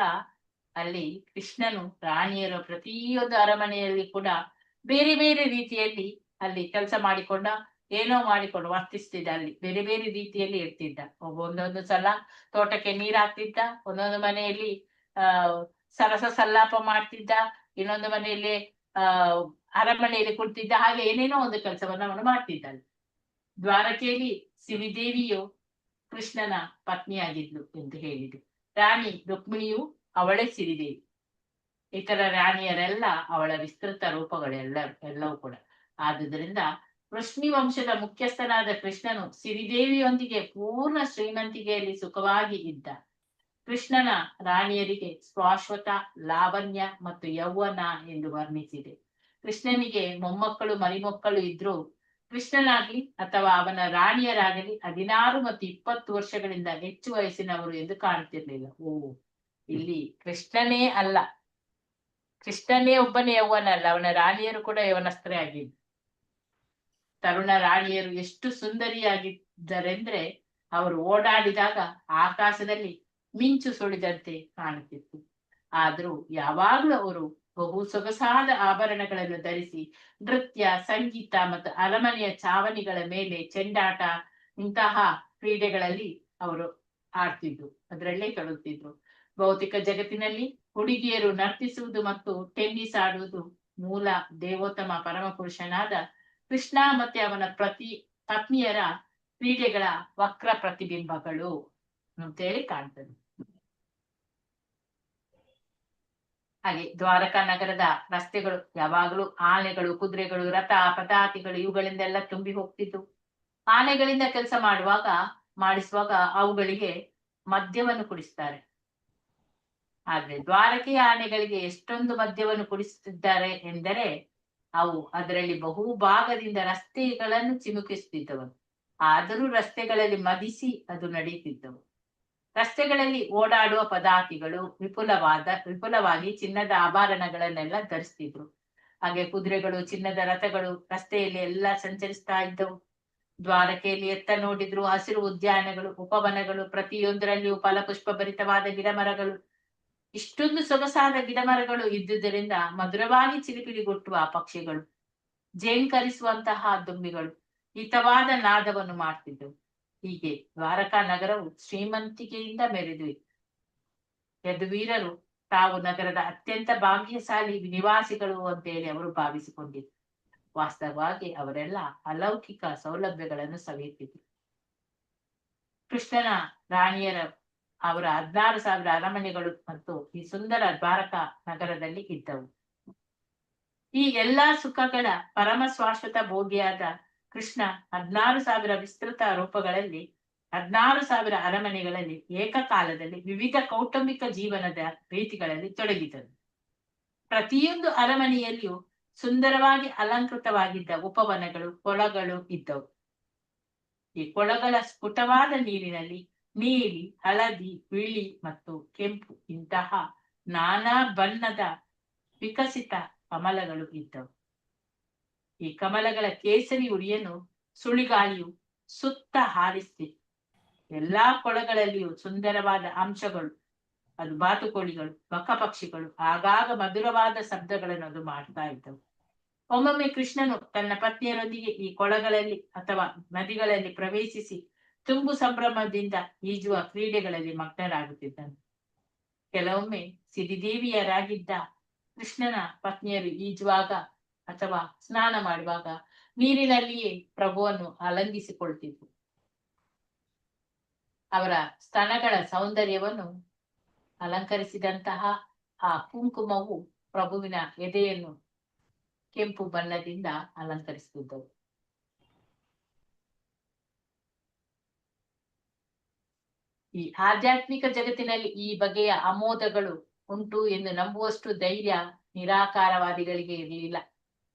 ಅಲ್ಲಿ ಕೃಷ್ಣನು ರಾಣಿಯರ ಪ್ರತಿಯೊಂದು ಅರಮನೆಯಲ್ಲಿ ಕೂಡ ಬೇರೆ ಬೇರೆ ರೀತಿಯಲ್ಲಿ ಅಲ್ಲಿ ಕೆಲಸ ಮಾಡಿಕೊಂಡ ಏನೋ ಮಾಡಿಕೊಂಡು ವರ್ತಿಸ್ತಿದ್ದ. ಅಲ್ಲಿ ಬೇರೆ ಬೇರೆ ರೀತಿಯಲ್ಲಿ ಇರ್ತಿದ್ದ. ಒಂದೊಂದು ಸಲ ತೋಟಕ್ಕೆ ನೀರ್ ಹಾಕ್ತಿದ್ದ, ಒಂದೊಂದು ಮನೆಯಲ್ಲಿ ಸರಸ ಸಲ್ಲಾಪ ಮಾಡ್ತಿದ್ದ, ಇನ್ನೊಂದು ಮನೆಯಲ್ಲಿ ಅರಮನೆಯಲ್ಲಿ ಕುಳಿತಿದ್ದ. ಹಾಗೆ ಏನೇನೋ ಒಂದು ಕೆಲಸವನ್ನ ಅವನು ಮಾಡ್ತಿದ್ದ. ದ್ವಾರಕೆಯಲ್ಲಿ ಸಿರಿದೇವಿಯು ಕೃಷ್ಣನ ಪತ್ನಿಯಾಗಿದ್ಲು ಎಂದು ಹೇಳಿದೆ. ರಾಣಿ ರುಕ್ಮಿಣಿಯು ಅವಳೇ ಸಿರಿದೇವಿ. ಇತರ ರಾಣಿಯರೆಲ್ಲ ಅವಳ ವಿಸ್ತೃತ ರೂಪಗಳೆಲ್ಲವೂ ಕೂಡ. ಆದುದರಿಂದ ವೃಷ್ಣಿ ವಂಶದ ಮುಖ್ಯಸ್ಥನಾದ ಕೃಷ್ಣನು ಸಿರಿದೇವಿಯೊಂದಿಗೆ ಪೂರ್ಣ ಶ್ರೀಮಂತಿಕೆಯಲ್ಲಿ ಸುಖವಾಗಿ ಇದ್ದ. ಕೃಷ್ಣನ ರಾಣಿಯರಿಗೆ ಶಾಶ್ವತ ಲಾವಣ್ಯ ಮತ್ತು ಯೌವನ ಎಂದು ವರ್ಣಿಸಿದೆ. ಕೃಷ್ಣನಿಗೆ ಮೊಮ್ಮಕ್ಕಳು ಮರಿಮಕ್ಕಳು ಇದ್ರೂ ಕೃಷ್ಣನಾಗ್ಲಿ ಅಥವಾ ಅವನ ರಾಣಿಯರಾಗಲಿ 16 ಮತ್ತು 20 ವರ್ಷಗಳಿಂದ ಹೆಚ್ಚು ವಯಸ್ಸಿನವರು ಎಂದು ಕಾಣುತ್ತಿರ್ಲಿಲ್ಲ. ಇಲ್ಲಿ ಕೃಷ್ಣನೇ ಅಲ್ಲ, ಕೃಷ್ಣನೇ ಒಬ್ಬನೇ ಯೌವನ ಅಲ್ಲ, ಅವನ ರಾಣಿಯರು ಕೂಡ ಯೌವನಸ್ಥರೇ ಆಗಿದ್ರು. ತರುಣ ರಾಣಿಯರು ಎಷ್ಟು ಸುಂದರಿಯಾಗಿದ್ದರೆಂದ್ರೆ ಅವರು ಓಡಾಡಿದಾಗ ಆಕಾಶದಲ್ಲಿ ಮಿಂಚು ಸುಳಿದಂತೆ ಕಾಣುತ್ತಿತ್ತು. ಆದ್ರೂ ಯಾವಾಗ್ಲೂ ಅವರು ಬಹು ಸೊಗಸಾದ ಆಭರಣಗಳನ್ನು ಧರಿಸಿ ನೃತ್ಯ, ಸಂಗೀತ ಮತ್ತು ಅರಮನೆಯ ಚಾವಣಿಗಳ ಮೇಲೆ ಚೆಂಡಾಟ ಇಂತಹ ಕ್ರೀಡೆಗಳಲ್ಲಿ ಅವರು ಆಡ್ತಿದ್ರು, ಅದರಲ್ಲೇ ತೊಡಗುತ್ತಿದ್ರು. ಭೌತಿಕ ಜಗತ್ತಿನಲ್ಲಿ ಹುಡುಗಿಯರು ನರ್ತಿಸುವುದು ಮತ್ತು ಟೆನ್ನಿಸ್ ಆಡುವುದು ಮೂಲ ದೇವೋತ್ತಮ ಪರಮ ಪುರುಷನಾದ ಕೃಷ್ಣ ಮತ್ತೆ ಅವನ ಪತ್ನಿಯರ ಕ್ರೀಡೆಗಳ ವಕ್ರ ಪ್ರತಿಬಿಂಬಗಳು ಅಂತೇಳಿ ಕಾಣ್ತದೆ. ಹಾಗೆ ದ್ವಾರಕಾ ನಗರದ ರಸ್ತೆಗಳು ಯಾವಾಗಲೂ ಆನೆಗಳು, ಕುದುರೆಗಳು, ರಥ, ಪದಾತಿಗಳು ಇವುಗಳಿಂದೆಲ್ಲ ತುಂಬಿ ಹೋಗ್ತಿದ್ವು. ಆನೆಗಳಿಂದ ಕೆಲಸ ಮಾಡಿಸುವಾಗ ಅವುಗಳಿಗೆ ಮದ್ಯವನ್ನು ಕುಡಿಸ್ತಾರೆ. ಆದ್ರೆ ದ್ವಾರಕೆಯ ಆನೆಗಳಿಗೆ ಎಷ್ಟೊಂದು ಮದ್ಯವನ್ನು ಕುಡಿಸುತ್ತಿದ್ದಾರೆ ಎಂದರೆ ಅವು ಅದರಲ್ಲಿ ಬಹುಭಾಗದಿಂದ ರಸ್ತೆಗಳನ್ನು ಚಿಮುಕಿಸುತ್ತಿದ್ದವು. ಆದರೂ ರಸ್ತೆಗಳಲ್ಲಿ ಮದಿಸಿ ಅದು ನಡೆಯುತ್ತಿದ್ದವು. ರಸ್ತೆಗಳಲ್ಲಿ ಓಡಾಡುವ ಪದಾತಿಗಳು ವಿಪುಲವಾಗಿ ಚಿನ್ನದ ಆಭರಣಗಳನ್ನೆಲ್ಲ ಧರಿಸ್ತಿದ್ರು. ಹಾಗೆ ಕುದುರೆಗಳು, ಚಿನ್ನದ ರಥಗಳು ರಸ್ತೆಯಲ್ಲಿ ಎಲ್ಲ ಸಂಚರಿಸ್ತಾ ಇದ್ದವು. ದ್ವಾರಕೆಯಲ್ಲಿ ಎತ್ತ ನೋಡಿದ್ರು ಹಸಿರು ಉದ್ಯಾನಗಳು, ಉಪವನಗಳು, ಪ್ರತಿಯೊಂದರಲ್ಲಿಯೂ ಫಲಪುಷ್ಪ ಭರಿತವಾದ ಗಿಡಮರಗಳು. ಇಷ್ಟೊಂದು ಸೊಗಸಾದ ಗಿಡಮರಗಳು ಇದ್ದುದರಿಂದ ಮಧುರವಾಗಿ ಚಿಲಿಪಿಲಿಗೊಟ್ಟುವ ಪಕ್ಷಿಗಳು, ಜೇಂಕರಿಸುವಂತಹ ದುಂಬಿಗಳು ಹಿತವಾದ ನಾದವನ್ನು ಮಾಡ್ತಿದ್ದವು. ಹೀಗೆ ದ್ವಾರಕಾ ನಗರವು ಶ್ರೀಮಂತಿಕೆಯಿಂದ ಮೆರೆದಿತ್ತು. ಯದುವೀರರು ತಾವು ನಗರದ ಅತ್ಯಂತ ಭಾಗ್ಯಶಾಲಿ ನಿವಾಸಿಗಳು ಅಂತೇಳಿ ಅವರು ಭಾವಿಸಿಕೊಂಡಿದ್ರು. ವಾಸ್ತವವಾಗಿ ಅವರೆಲ್ಲ ಅಲೌಕಿಕ ಸೌಲಭ್ಯಗಳನ್ನು ಸವಿಯುತ್ತಿದ್ರು. ಕೃಷ್ಣನ ರಾಣಿಯರ ಅವರ 16,000 ಅರಮನೆಗಳು ಮತ್ತು ಈ ಸುಂದರ ದ್ವಾರಕಾ ನಗರದಲ್ಲಿ ಇದ್ದವು. ಈ ಎಲ್ಲಾ ಸುಖಗಳ ಪರಮ ಶಾಶ್ವತ ಭೋಗಿಯಾದ ಕೃಷ್ಣ 16,000 ವಿಸ್ತೃತ ರೂಪಗಳಲ್ಲಿ 16,000 ಅರಮನೆಗಳಲ್ಲಿ ಏಕಕಾಲದಲ್ಲಿ ವಿವಿಧ ಕೌಟುಂಬಿಕ ಜೀವನದ ರೀತಿಗಳಲ್ಲಿ ತೊಡಗಿದರು. ಪ್ರತಿಯೊಂದು ಅರಮನೆಯಲ್ಲಿಯೂ ಸುಂದರವಾಗಿ ಅಲಂಕೃತವಾಗಿದ್ದ ಉಪವನಗಳು, ಕೊಳಗಳು ಇದ್ದವು. ಈ ಕೊಳಗಳ ಸ್ಫುಟವಾದ ನೀರಿನಲ್ಲಿ ನೀಲಿ, ಹಳದಿ, ಬಿಳಿ ಮತ್ತು ಕೆಂಪು ಇಂತಹ ನಾನಾ ಬಣ್ಣದ ವಿಕಸಿತ ಕಮಲಗಳು ಇದ್ದವು. ಈ ಕಮಲಗಳ ಕೇಸರಿ ಉಡಿಯನ್ನು ಸುಳಿಗಾಳಿಯು ಸುತ್ತ ಹಾರಿಸ್ತಿತ್ತು. ಎಲ್ಲಾ ಕೊಳಗಳಲ್ಲಿಯೂ ಸುಂದರವಾದ ಅಂಶಗಳು, ಅದು ಬಾತುಕೋಳಿಗಳು, ಬಕಪಕ್ಷಿಗಳು ಆಗಾಗ ಮಧುರವಾದ ಶಬ್ದಗಳನ್ನು ಅದು ಮಾಡ್ತಾ ಇದ್ದವು. ಒಮ್ಮೊಮ್ಮೆ ಕೃಷ್ಣನು ತನ್ನ ಪತ್ನಿಯರೊಂದಿಗೆ ಈ ಕೊಳಗಳಲ್ಲಿ ಅಥವಾ ನದಿಗಳಲ್ಲಿ ಪ್ರವೇಶಿಸಿ ತುಂಬು ಸಂಭ್ರಮದಿಂದ ಈಜುವ ಕ್ರೀಡೆಗಳಲ್ಲಿ ಮಗ್ನರಾಗುತ್ತಿದ್ದನು. ಕೆಲವೊಮ್ಮೆ ಸಿರಿದೇವಿಯರಾಗಿದ್ದ ಕೃಷ್ಣನ ಪತ್ನಿಯರು ಈಜುವಾಗ ಅಥವಾ ಸ್ನಾನ ಮಾಡುವಾಗ ನೀರಿನಲ್ಲಿಯೇ ಪ್ರಭುವನ್ನು ಆಲಂಗಿಸಿಕೊಳ್ತಿದ್ರು. ಅವರ ಸ್ತನಗಳ ಸೌಂದರ್ಯವನ್ನು ಅಲಂಕರಿಸಿದಂತಹ ಆ ಕುಂಕುಮವು ಪ್ರಭುವಿನ ಎದೆಯನ್ನು ಕೆಂಪು ಬಣ್ಣದಿಂದ ಅಲಂಕರಿಸುತ್ತಿದ್ದವು. ಈ ಆಧ್ಯಾತ್ಮಿಕ ಜಗತ್ತಿನಲ್ಲಿ ಈ ಬಗೆಯ ಅಮೋದಗಳು ಉಂಟು ಎಂದು ನಂಬುವಷ್ಟು ಧೈರ್ಯ ನಿರಾಕಾರವಾದಿಗಳಿಗೆ ಇರಲಿಲ್ಲ.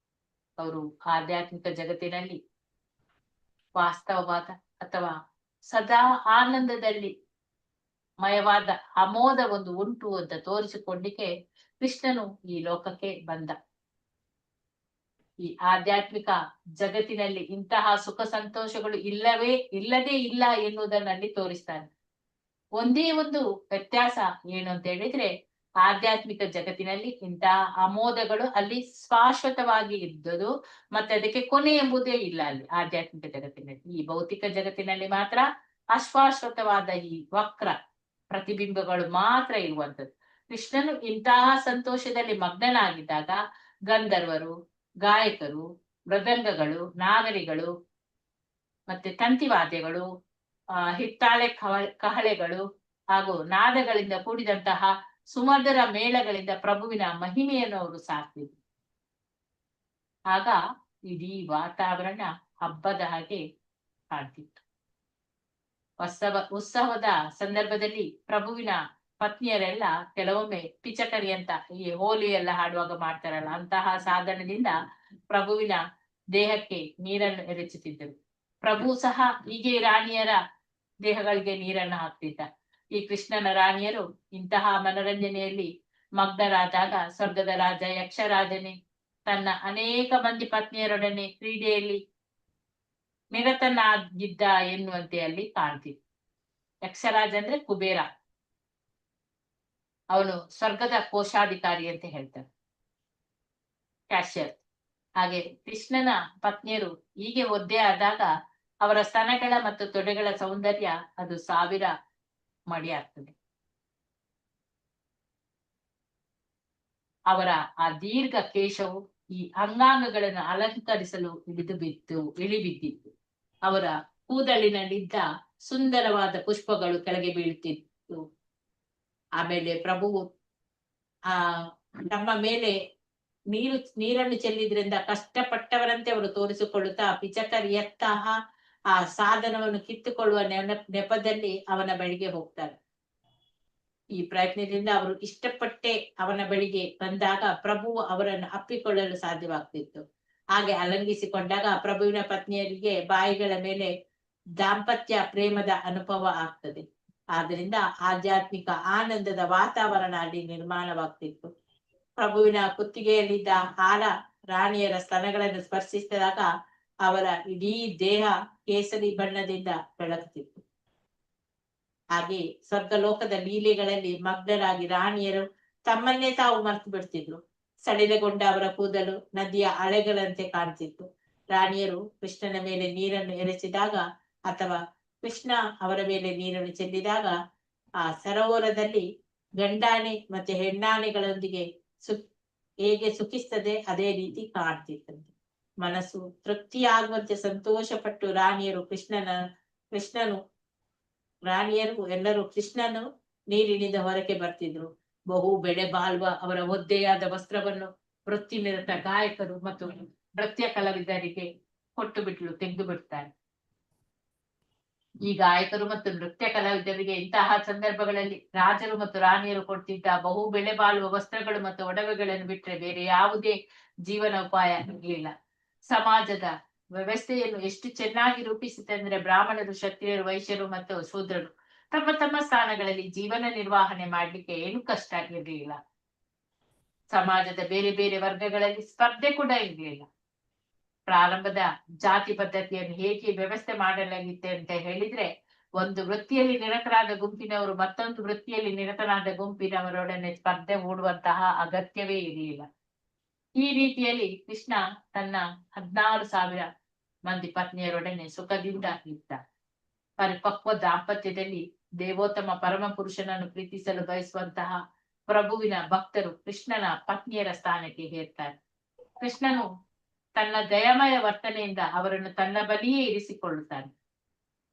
ಅವರು ಆಧ್ಯಾತ್ಮಿಕ ಜಗತ್ತಿನಲ್ಲಿ ವಾಸ್ತವವಾದ ಅಥವಾ ಸದಾ ಆನಂದದಲ್ಲಿ ಮಯವಾದ ಅಮೋದ ಒಂದು ಉಂಟು ಅಂತ ತೋರಿಸಿಕೊಂಡಿಕ್ಕೆ ಕೃಷ್ಣನು ಈ ಲೋಕಕ್ಕೆ ಬಂದ. ಈ ಆಧ್ಯಾತ್ಮಿಕ ಜಗತ್ತಿನಲ್ಲಿ ಇಂತಹ ಸುಖ ಸಂತೋಷಗಳು ಇಲ್ಲದೇ ಇಲ್ಲ ಎನ್ನುವುದನ್ನಲ್ಲಿ ತೋರಿಸ್ತಾನೆ. ಒಂದೇ ಒಂದು ವ್ಯತ್ಯಾಸ ಏನು ಅಂತ ಹೇಳಿದ್ರೆ, ಆಧ್ಯಾತ್ಮಿಕ ಜಗತ್ತಿನಲ್ಲಿ ಇಂತಹ ಅಮೋದಗಳು ಅಲ್ಲಿ ಶಾಶ್ವತವಾಗಿ ಇದ್ದದು, ಮತ್ತೆ ಅದಕ್ಕೆ ಕೊನೆ ಎಂಬುದೇ ಇಲ್ಲ ಅಲ್ಲಿ ಆಧ್ಯಾತ್ಮಿಕ ಜಗತ್ತಿನಲ್ಲಿ. ಈ ಭೌತಿಕ ಜಗತ್ತಿನಲ್ಲಿ ಮಾತ್ರ ಅಶಾಶ್ವತವಾದ ಈ ವಕ್ರ ಪ್ರತಿಬಿಂಬಗಳು ಮಾತ್ರ ಇರುವಂಥದ್ದು. ಕೃಷ್ಣನು ಇಂತಹ ಸಂತೋಷದಲ್ಲಿ ಮಗ್ನನಾಗಿದ್ದಾಗ ಗಂಧರ್ವರು, ಗಾಯಕರು, ಮೃದಂಗಗಳು, ನಾಗರಿಗಳು, ಮತ್ತೆ ತಂತಿವಾದ್ಯಗಳು, ಹಿತ್ತಾಳೆ ಕಹಳೆಗಳು ಹಾಗೂ ನಾದಗಳಿಂದ ಕೂಡಿದಂತಹ ಸುಮಧುರ ಮೇಳಗಳಿಂದ ಪ್ರಭುವಿನ ಮಹಿಮೆಯನ್ನು ಅವರು ಸಾಕ್ತಿದ್ರು. ಆಗ ಇಡೀ ವಾತಾವರಣ ಹಬ್ಬದ ಹಾಗೆ ಕಾಣ್ತಿತ್ತು. ಉತ್ಸವದ ಸಂದರ್ಭದಲ್ಲಿ ಪ್ರಭುವಿನ ಪತ್ನಿಯರೆಲ್ಲ ಕೆಲವೊಮ್ಮೆ ಪಿಚಕರಿ ಅಂತ ಈ ಹೋಲಿ ಎಲ್ಲ ಹಾಡುವಾಗ ಮಾಡ್ತಾರಲ್ಲ, ಅಂತಹ ಸಾಧನದಿಂದ ಪ್ರಭುವಿನ ದೇಹಕ್ಕೆ ನೀರನ್ನು ಎರಚುತ್ತಿದ್ದರು. ಪ್ರಭು ಸಹ ಹೀಗೆ ರಾಣಿಯರ ದೇಹಗಳಿಗೆ ನೀರನ್ನು ಹಾಕ್ತಿದ್ದ. ಈ ಕೃಷ್ಣನ ರಾಣಿಯರು ಇಂತಹ ಮನರಂಜನೆಯಲ್ಲಿ ಮಗ್ನರಾದಾಗ ಸ್ವರ್ಗದ ರಾಜ ಯಕ್ಷರಾಜನೇ ತನ್ನ ಅನೇಕ ಮಂದಿ ಪತ್ನಿಯರೊಡನೆ ಕ್ರೀಡೆಯಲ್ಲಿ ನಿರತನಾಗಿದ್ದ ಎನ್ನುವಂತೆ ಅಲ್ಲಿ ಕಾಣ್ತಿತ್ತು. ಯಕ್ಷರಾಜ ಅಂದ್ರೆ ಕುಬೇರ, ಅವನು ಸ್ವರ್ಗದ ಕೋಶಾಧಿಕಾರಿ ಅಂತ ಹೇಳ್ತಾರೆ, ಕ್ಯಾಶಿಯರ್. ಹಾಗೆ ಕೃಷ್ಣನ ಪತ್ನಿಯರು ಹೀಗೆ ಒದ್ದೆ ಆದಾಗ ಅವರ ಸ್ತನಗಳ ಮತ್ತು ತೊಡೆಗಳ ಸೌಂದರ್ಯ ಅದು 1000 ಮಡಿ ಆಗ್ತದೆ. ಅವರ ಆ ದೀರ್ಘ ಕೇಶವು ಈ ಅಂಗಾಂಗಗಳನ್ನು ಅಲಂಕರಿಸಲು ಇಳಿಬಿದ್ದಿತ್ತು. ಅವರ ಕೂದಲಿನಲ್ಲಿದ್ದ ಸುಂದರವಾದ ಪುಷ್ಪಗಳು ಕೆಳಗೆ ಬೀಳುತ್ತಿತ್ತು. ಆಮೇಲೆ ಪ್ರಭುವು ಆ ತಮ್ಮ ಮೇಲೆ ನೀರನ್ನು ಚೆಲ್ಲಿದ್ರಿಂದ ಕಷ್ಟಪಟ್ಟವರಂತೆ ಅವರು ತೋರಿಸಿಕೊಳ್ಳುತ್ತಾ ಪಿಚಕರಿಯತ್ತಾಹ ಆ ಸಾಧನವನ್ನು ಕಿತ್ತುಕೊಳ್ಳುವ ನೆಪದಲ್ಲಿ ಅವನ ಬಳಿಗೆ ಹೋಗ್ತಾರೆ. ಈ ಪ್ರಯತ್ನದಿಂದ ಅವರು ಇಷ್ಟಪಟ್ಟೆ ಅವನ ಬಳಿಗೆ ಬಂದಾಗ ಪ್ರಭುವು ಅವರನ್ನು ಅಪ್ಪಿಕೊಳ್ಳಲು ಸಾಧ್ಯವಾಗ್ತಿತ್ತು. ಹಾಗೆ ಅಲಂಘಿಸಿಕೊಂಡಾಗ ಪ್ರಭುವಿನ ಪತ್ನಿಯರಿಗೆ ಬಾಯಿಗಳ ಮೇಲೆ ದಾಂಪತ್ಯ ಪ್ರೇಮದ ಅನುಭವ ಆಗ್ತದೆ. ಆದ್ರಿಂದ ಆಧ್ಯಾತ್ಮಿಕ ಆನಂದದ ವಾತಾವರಣ ಅಲ್ಲಿ ನಿರ್ಮಾಣವಾಗ್ತಿತ್ತು. ಪ್ರಭುವಿನ ಕುತ್ತಿಗೆಯಲ್ಲಿದ್ದ ಹಾರ ರಾಣಿಯರ ಸ್ತನಗಳನ್ನು ಸ್ಪರ್ಶಿಸಿದಾಗ ಅವರ ಇಡೀ ದೇಹ ಕೇಸರಿ ಬಣ್ಣದಿಂದ ಬೆಳಗುತ್ತಿತ್ತು. ಹಾಗೆ ಸ್ವರ್ಗಲೋಕದ ಲೀಲೆಗಳಲ್ಲಿ ಮಗ್ನರಾಗಿ ರಾಣಿಯರು ತಮ್ಮನ್ನೇ ತಾವು ಮರೆತು ಬಿಡ್ತಿದ್ರು. ಸಡಿಲಗೊಂಡ ಅವರ ಕೂದಲು ನದಿಯ ಅಲೆಗಳಂತೆ ಕಾಣ್ತಿತ್ತು. ರಾಣಿಯರು ಕೃಷ್ಣನ ಮೇಲೆ ನೀರನ್ನು ಎರಚಿದಾಗ ಅಥವಾ ಕೃಷ್ಣ ಅವರ ಮೇಲೆ ನೀರನ್ನು ಚೆಲ್ಲಿದಾಗ ಆ ಸರೋವರದಲ್ಲಿ ಗಂಡಾಣೆ ಮತ್ತೆ ಹೆಣ್ಣಾಣೆಗಳೊಂದಿಗೆ ಹೇಗೆ ಸುಖಿಸ್ತದೆ ಅದೇ ರೀತಿ ಕಾಣ್ತಿತ್ತಂತೆ. ಮನಸ್ಸು ತೃಪ್ತಿಯಾಗುವಂತೆ ಸಂತೋಷಪಟ್ಟು ಎಲ್ಲರೂ ಕೃಷ್ಣನು ನೀರಿನಿಂದ ಹೊರಗೆ ಬರ್ತಿದ್ರು. ಬಹು ಬೆಳೆ ಬಾಳುವ ಅವರ ಒದ್ದೆಯಾದ ವಸ್ತ್ರವನ್ನು ವೃತ್ತಿ ನಿರತ ಗಾಯಕರು ಮತ್ತು ನೃತ್ಯ ಕಲಾವಿದರಿಗೆ ತೆಗೆದು ಬಿಡ್ತಾರೆ. ಈ ಗಾಯಕರು ಮತ್ತು ನೃತ್ಯ ಕಲಾವಿದರಿಗೆ ಇಂತಹ ಸಂದರ್ಭಗಳಲ್ಲಿ ರಾಜರು ಮತ್ತು ರಾಣಿಯರು ಕೊಡ್ತಿದ್ದ ಬಹು ಬೆಳೆ ಬಾಳುವ ವಸ್ತ್ರಗಳು ಮತ್ತು ಒಡವೆಗಳನ್ನು ಬಿಟ್ರೆ ಬೇರೆ ಯಾವುದೇ ಜೀವನ ಉಪಾಯ ಇರಲಿಲ್ಲ. ಸಮಾಜದ ವ್ಯವಸ್ಥೆಯನ್ನು ಎಷ್ಟು ಚೆನ್ನಾಗಿ ರೂಪಿಸಿದೆ ಅಂದ್ರೆ ಬ್ರಾಹ್ಮಣರು, ಕ್ಷತ್ರಿಯರು, ವೈಶ್ಯರು ಮತ್ತು ಶೂದ್ರರು ತಮ್ಮ ತಮ್ಮ ಸ್ಥಾನಗಳಲ್ಲಿ ಜೀವನ ನಿರ್ವಹಣೆ ಮಾಡ್ಲಿಕ್ಕೆ ಏನು ಕಷ್ಟ ಇರಲಿಲ್ಲ. ಸಮಾಜದ ಬೇರೆ ಬೇರೆ ವರ್ಗಗಳಲ್ಲಿ ಸ್ಪರ್ಧೆ ಕೂಡ ಇರಲಿಲ್ಲ. ಪ್ರಾರಂಭದ ಜಾತಿ ಪದ್ಧತಿಯನ್ನು ಹೇಗೆ ವ್ಯವಸ್ಥೆ ಮಾಡಲಾಗಿತ್ತೆ ಅಂತ ಹೇಳಿದ್ರೆ, ಒಂದು ವೃತ್ತಿಯಲ್ಲಿ ನಿರತರಾದ ಗುಂಪಿನವರು ಮತ್ತೊಂದು ವೃತ್ತಿಯಲ್ಲಿ ನಿರತರಾದ ಗುಂಪಿನವರೊಡನೆ ಸ್ಪರ್ಧೆ ಹೂಡುವಂತಹ ಅಗತ್ಯವೇ ಇರಲಿಲ್ಲ. ಈ ರೀತಿಯಲ್ಲಿ ಕೃಷ್ಣ ತನ್ನ 16,000 ಮಂದಿ ಪತ್ನಿಯರೊಡನೆ ಸುಖದಿಂದ ಇದ್ದ. ಪರಿಪಕ್ವ ದಾಂಪತ್ಯದಲ್ಲಿ ದೇವೋತ್ತಮ ಪರಮ ಪುರುಷನನ್ನು ಪ್ರೀತಿಸಲು ಬಯಸುವಂತಹ ಪ್ರಭುವಿನ ಭಕ್ತರು ಕೃಷ್ಣನ ಪತ್ನಿಯರ ಸ್ಥಾನಕ್ಕೆ ಹೇರ್ತಾರೆ. ಕೃಷ್ಣನು ತನ್ನ ದಯಮಯ ವರ್ತನೆಯಿಂದ ಅವರನ್ನು ತನ್ನ ಬಳಿಯೇ ಇರಿಸಿಕೊಳ್ಳುತ್ತಾನೆ.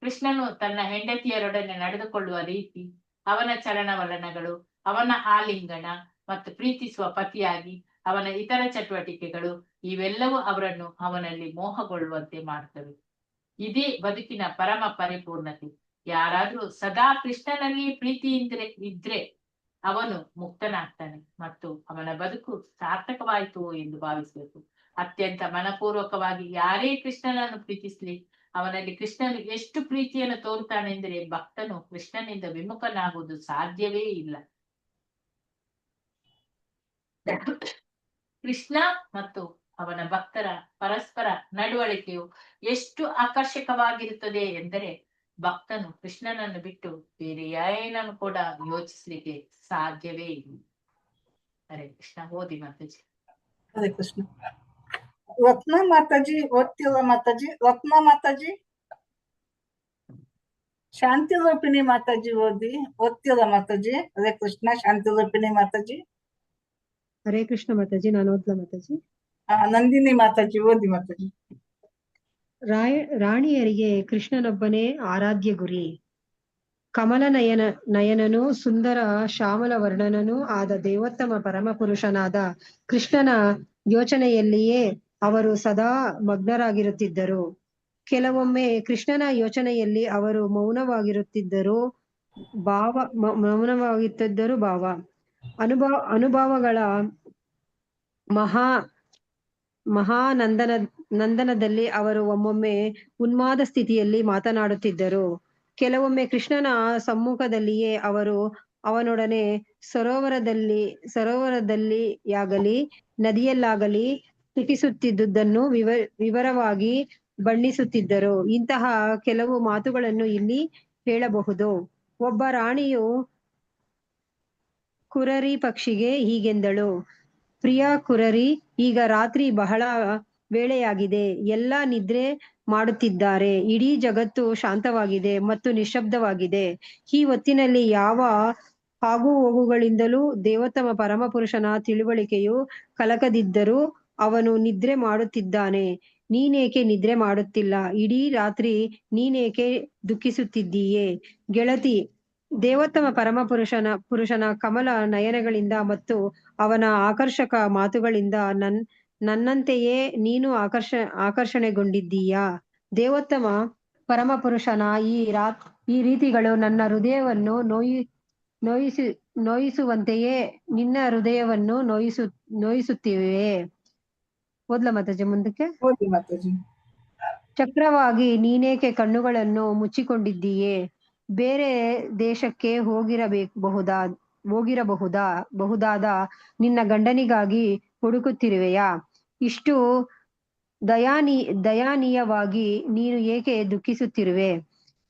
ಕೃಷ್ಣನು ತನ್ನ ಹೆಂಡತಿಯರೊಡನೆ ನಡೆದುಕೊಳ್ಳುವ ರೀತಿ, ಅವನ ಚಲನವಲನಗಳು, ಅವನ ಆಲಿಂಗನ ಮತ್ತು ಪ್ರೀತಿಸುವ ಪತಿಯಾಗಿ ಅವನ ಇತರ ಚಟುವಟಿಕೆಗಳು ಇವೆಲ್ಲವೂ ಅವರನ್ನು ಅವನಲ್ಲಿ ಮೋಹಗೊಳ್ಳುವಂತೆ ಮಾಡುತ್ತವೆ. ಇದೇ ಬದುಕಿನ ಪರಮ ಪರಿಪೂರ್ಣತೆ. ಯಾರಾದ್ರೂ ಸದಾ ಕೃಷ್ಣನಲ್ಲಿ ಪ್ರೀತಿಯಿಂದ ಇದ್ರೆ ಅವನು ಮುಕ್ತನಾಗ್ತಾನೆ ಮತ್ತು ಅವನ ಬದುಕು ಸಾರ್ಥಕವಾಯಿತು ಎಂದು ಭಾವಿಸಬೇಕು. ಅತ್ಯಂತ ಮನಪೂರ್ವಕವಾಗಿ ಯಾರೇ ಕೃಷ್ಣನನ್ನು ಪ್ರೀತಿಸ್ಲಿ, ಅವನಲ್ಲಿ ಕೃಷ್ಣನು ಎಷ್ಟು ಪ್ರೀತಿಯನ್ನು ತೋರುತ್ತಾನೆಂದರೆ ಭಕ್ತನು ಕೃಷ್ಣನಿಂದ ವಿಮುಖನಾಗುವುದು ಸಾಧ್ಯವೇ ಇಲ್ಲ. ಕೃಷ್ಣ ಮತ್ತು ಅವನ ಭಕ್ತರ ಪರಸ್ಪರ ನಡವಳಿಕೆಯು ಎಷ್ಟು ಆಕರ್ಷಕವಾಗಿರುತ್ತದೆ ಎಂದರೆ ಭಕ್ತನು ಕೃಷ್ಣನನ್ನು ಬಿಟ್ಟು ಬೇರೆ ಏನನ್ನು ಕೂಡ ಯೋಚಿಸ್ಲಿಕ್ಕೆ ಸಾಧ್ಯವೇ ಇಲ್ಲ. ಹರೇ ಕೃಷ್ಣ. ಓದಿ ಮಾತಾಜಿ. ಹರೇ ಕೃಷ್ಣ. ರತ್ನ ಮಾತಾಜಿ ಓದ್ತಿಲ್ಲ ಮಾತಾಜಿ. ರತ್ನ ಮಾತಾಜಿ. ಶಾಂತಿ ರೂಪಿಣಿ ಮಾತಾಜಿ ಓದ್ತಿಲ್ಲ ಮಾತಾಜಿ. ಹರೇ ಕೃಷ್ಣ. ಶಾಂತಿ ರೂಪಿಣಿ ಮಾತಾಜಿ. ಹರೇ ಕೃಷ್ಣ ಮಾತಾಜಿ. ನಾನು ಓದ್ಲಾ ಮಾತಾಜಿ? ನಂದಿನಿ ಮಾತಾಜಿ ಓದಿ ಮಾತಾಜಿ. ರಾಣಿಯರಿಗೆ ಕೃಷ್ಣನೊಬ್ಬನೇ ಆರಾಧ್ಯ ಗುರಿ. ಕಮಲ ನಯನನು ಸುಂದರ ಶ್ಯಾಮಲ ವರ್ಣನೂ ಆದ ದೇವೋತ್ತಮ ಪರಮಪುರುಷನಾದ ಕೃಷ್ಣನ ಯೋಚನೆಯಲ್ಲಿಯೇ ಅವರು ಸದಾ ಮಗ್ನರಾಗಿರುತ್ತಿದ್ದರು. ಕೆಲವೊಮ್ಮೆ ಕೃಷ್ಣನ ಯೋಚನೆಯಲ್ಲಿ ಅವರು ಮೌನವಾಗಿರುತ್ತಿದ್ದರು ಭಾವ. ಅನುಭವಗಳ ನಂದನದಲ್ಲಿ ಅವರು ಒಮ್ಮೊಮ್ಮೆ ಉನ್ಮಾದ ಸ್ಥಿತಿಯಲ್ಲಿ ಮಾತನಾಡುತ್ತಿದ್ದರು. ಕೆಲವೊಮ್ಮೆ ಕೃಷ್ಣನ ಸಮ್ಮುಖದಲ್ಲಿಯೇ ಅವರು ಅವನೊಡನೆ ಸರೋವರದಲ್ಲಿಯಾಗಲಿ ನದಿಯಲ್ಲಾಗಲಿ ಸ್ಥಿತಿಸುತ್ತಿದ್ದುದನ್ನು ವಿವರವಾಗಿ ಬಣ್ಣಿಸುತ್ತಿದ್ದರು. ಇಂತಹ ಕೆಲವು ಮಾತುಗಳನ್ನು ಇಲ್ಲಿ ಹೇಳಬಹುದು. ಒಬ್ಬ ರಾಣಿಯು ಕುರರಿ ಪಕ್ಷಿಗೆ ಹೀಗೆಂದಳು: ಪ್ರಿಯ ಕುರರಿ, ಈಗ ರಾತ್ರಿ ಬಹಳ ವೇಳೆಯಾಗಿದೆ. ಎಲ್ಲ ನಿದ್ರೆ ಮಾಡುತ್ತಿದ್ದಾರೆ. ಇಡೀ ಜಗತ್ತು ಶಾಂತವಾಗಿದೆ ಮತ್ತು ನಿಶ್ಶಬ್ದವಾಗಿದೆ. ಈ ಹೊತ್ತಿನಲ್ಲಿ ಯಾವ ಆಗು ಹೋಗುಗಳಿಂದಲೂ ದೇವೋತ್ತಮ ಪರಮಪುರುಷನ ತಿಳುವಳಿಕೆಯು ಕಲಕದಿದ್ದರೂ ಅವನು ನಿದ್ರೆ ಮಾಡುತ್ತಿದ್ದಾನೆ. ನೀನೇಕೆ ನಿದ್ರೆ ಮಾಡುತ್ತಿಲ್ಲ? ಇಡೀ ರಾತ್ರಿ ನೀನೇಕೆ ದುಃಖಿಸುತ್ತಿದ್ದೀಯೆ? ಗೆಳತಿ, ದೇವೋತ್ತಮ ಪರಮ ಪುರುಷನ ಕಮಲ ನಯನಗಳಿಂದ ಮತ್ತು ಅವನ ಆಕರ್ಷಕ ಮಾತುಗಳಿಂದ ನನ್ನಂತೆಯೇ ನೀನು ಆಕರ್ಷಣೆಗೊಂಡಿದ್ದೀಯಾ? ದೇವೋತ್ತಮ ಪರಮ ಪುರುಷನ ಈ ರೀತಿಗಳು ನನ್ನ ಹೃದಯವನ್ನು ನೋಯಿಸುವಂತೆಯೇ ನಿನ್ನ ಹೃದಯವನ್ನು ನೋಯಿಸುತ್ತಿವೆ. ಓದ್ಲಾ ಮಾತಾಜಿ ಮುಂದಕ್ಕೆ? ಓದಿ ಮಾತಾಜಿ. ಚಕ್ರವಾಗಿ ನೀನೇಕೆ ಕಣ್ಣುಗಳನ್ನು ಮುಚ್ಚಿಕೊಂಡಿದ್ದೀಯೇ? ಬೇರೆ ದೇಶಕ್ಕೆ ಹೋಗಿರಬಹುದಾದ ನಿನ್ನ ಗಂಡನಿಗಾಗಿ ಹುಡುಕುತ್ತಿರುವೆಯಾ? ಇಷ್ಟು ದಯಾನೀಯವಾಗಿ ನೀನು ಏಕೆ ದುಃಖಿಸುತ್ತಿರುವೆ?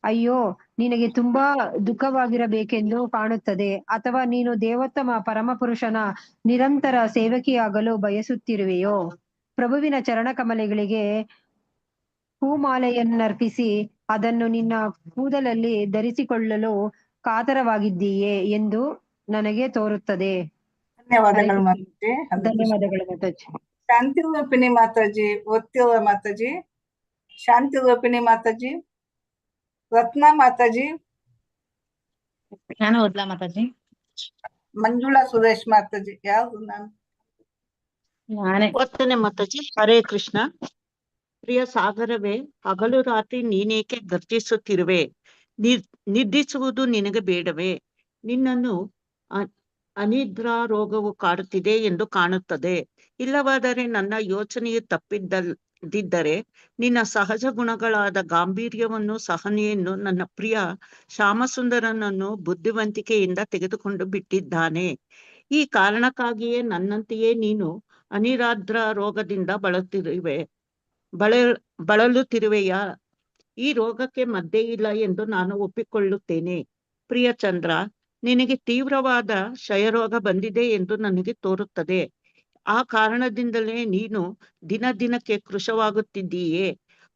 ಅಯ್ಯೋ, ನಿನಗೆ ತುಂಬಾ ದುಃಖವಾಗಿರಬೇಕೆಂದು ಕಾಣುತ್ತದೆ. ಅಥವಾ ನೀನು ದೇವೋತ್ತಮ ಪರಮಪುರುಷನ ನಿರಂತರ ಸೇವಕಿಯಾಗಲು ಬಯಸುತ್ತಿರುವೆಯೋ? ಪ್ರಭುವಿನ ಚರಣಕಮಲಗಳಿಗೆ ಹೂಮಾಲೆಯನ್ನರ್ಪಿಸಿ ಅದನ್ನು ನಿನ್ನ ಕೂದಲಲ್ಲಿ ಧರಿಸಿಕೊಳ್ಳಲು ಕಾತರವಾಗಿದ್ದೀಯೇ ಎಂದು ನನಗೆ ತೋರುತ್ತದೆ. ಧನ್ಯವಾದಗಳು ಮಾತಾಜಿ. ಧನ್ಯವಾದಗಳು ಮಾತಾಜಿ. ಶಾಂತಿ ರೂಪಿಣಿ ಮಾತಾಜಿ ಓದ್ತಿರುವ ಮಾತಾಜಿ. ಶಾಂತಿ ರೂಪಿಣಿ ಮಾತಾಜಿ. ರತ್ನಾ ಮಾತಾಜಿ. ನಾನು ಓದ್ಲಾ ಮಾತಾಜಿ? ಮಂಜುಳಾ ಸುರೇಶ್ ಮಾತಾಜಿ. ಯಾವ್ದು? ನಾನೇ ಓದ್ತೇನೆ ಮಾತಾಜಿ. ಹರೇ ಕೃಷ್ಣ. ಪ್ರಿಯ ಸಾಗರವೇ, ಹಗಲು ರಾತ್ರಿ ನೀನೇಕೆ ಗರ್ಜಿಸುತ್ತಿರುವೆ? ನಿದ್ರಿಸುವುದು ನಿನಗೆ ಬೇಡವೇ? ನಿನ್ನನ್ನು ಅನಿದ್ರಾ ರೋಗವು ಕಾಡುತ್ತಿದೆ ಎಂದು ಕಾಣುತ್ತದೆ. ಇಲ್ಲವಾದರೆ ನನ್ನ ಯೋಚನೆಯು ತಪ್ಪಿದ್ದರೆ ನಿನ್ನ ಸಹಜ ಗುಣಗಳಾದ ಗಾಂಭೀರ್ಯವನ್ನು ಸಹನೆಯನ್ನು ನನ್ನ ಪ್ರಿಯ ಶ್ಯಾಮಸುಂದರನನ್ನು ಬುದ್ಧಿವಂತಿಕೆಯಿಂದ ತೆಗೆದುಕೊಂಡು ಬಿಟ್ಟಿದ್ದಾನೆ. ಈ ಕಾರಣಕ್ಕಾಗಿಯೇ ನನ್ನಂತೆಯೇ ನೀನು ಅನಿರಾದ್ರ ರೋಗದಿಂದ ಬಳಲುತ್ತಿರುವೆಯಾ? ಈ ರೋಗಕ್ಕೆ ಮದ್ದೇ ಇಲ್ಲ ಎಂದು ನಾನು ಒಪ್ಪಿಕೊಳ್ಳುತ್ತೇನೆ. ಪ್ರಿಯ ಚಂದ್ರ, ನಿನಗೆ ತೀವ್ರವಾದ ಕ್ಷಯರೋಗ ಬಂದಿದೆ ಎಂದು ನನಗೆ ತೋರುತ್ತದೆ. ಆ ಕಾರಣದಿಂದಲೇ ನೀನು ದಿನಕ್ಕೆ ಕೃಶವಾಗುತ್ತಿದ್ದೀಯೇ.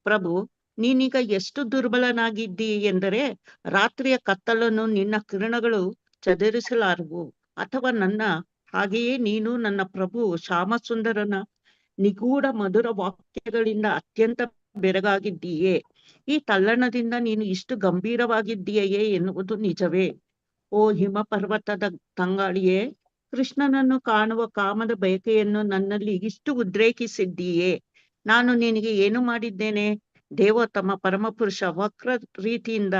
ಪ್ರಭು, ನೀನೀಗ ಎಷ್ಟು ದುರ್ಬಲನಾಗಿದ್ದೀ ಎಂದರೆ ರಾತ್ರಿಯ ಕತ್ತಲನ್ನು ನಿನ್ನ ಕಿರಣಗಳು ಚದುರಿಸಲಾರವು. ಅಥವಾ ನನ್ನ ಹಾಗೆಯೇ ನೀನು ನನ್ನ ಪ್ರಭು ಶ್ಯಾಮಸುಂದರನ ನಿಗೂಢ ಮಧುರ ವಾಕ್ಯಗಳಿಂದ ಅತ್ಯಂತ ಬೆರಗಾಗಿದ್ದೀಯೇ. ಈ ತಲ್ಲಣದಿಂದ ನೀನು ಇಷ್ಟು ಗಂಭೀರವಾಗಿದ್ದೀಯೇ ಎನ್ನುವುದು ನಿಜವೇ? ಓ ಹಿಮ ಪರ್ವತದ ತಂಗಾಳಿಯೇ, ಕೃಷ್ಣನನ್ನು ಕಾಣುವ ಕಾಮದ ಬಯಕೆಯನ್ನು ನನ್ನಲ್ಲಿ ಇಷ್ಟು ಉದ್ರೇಕಿಸಿದ್ದೀಯೇ. ನಾನು ನಿನಗೆ ಏನು ಮಾಡಿದ್ದೇನೆ? ದೇವೋತ್ತಮ ಪರಮಪುರುಷ ವಕ್ರ ರೀತಿಯಿಂದ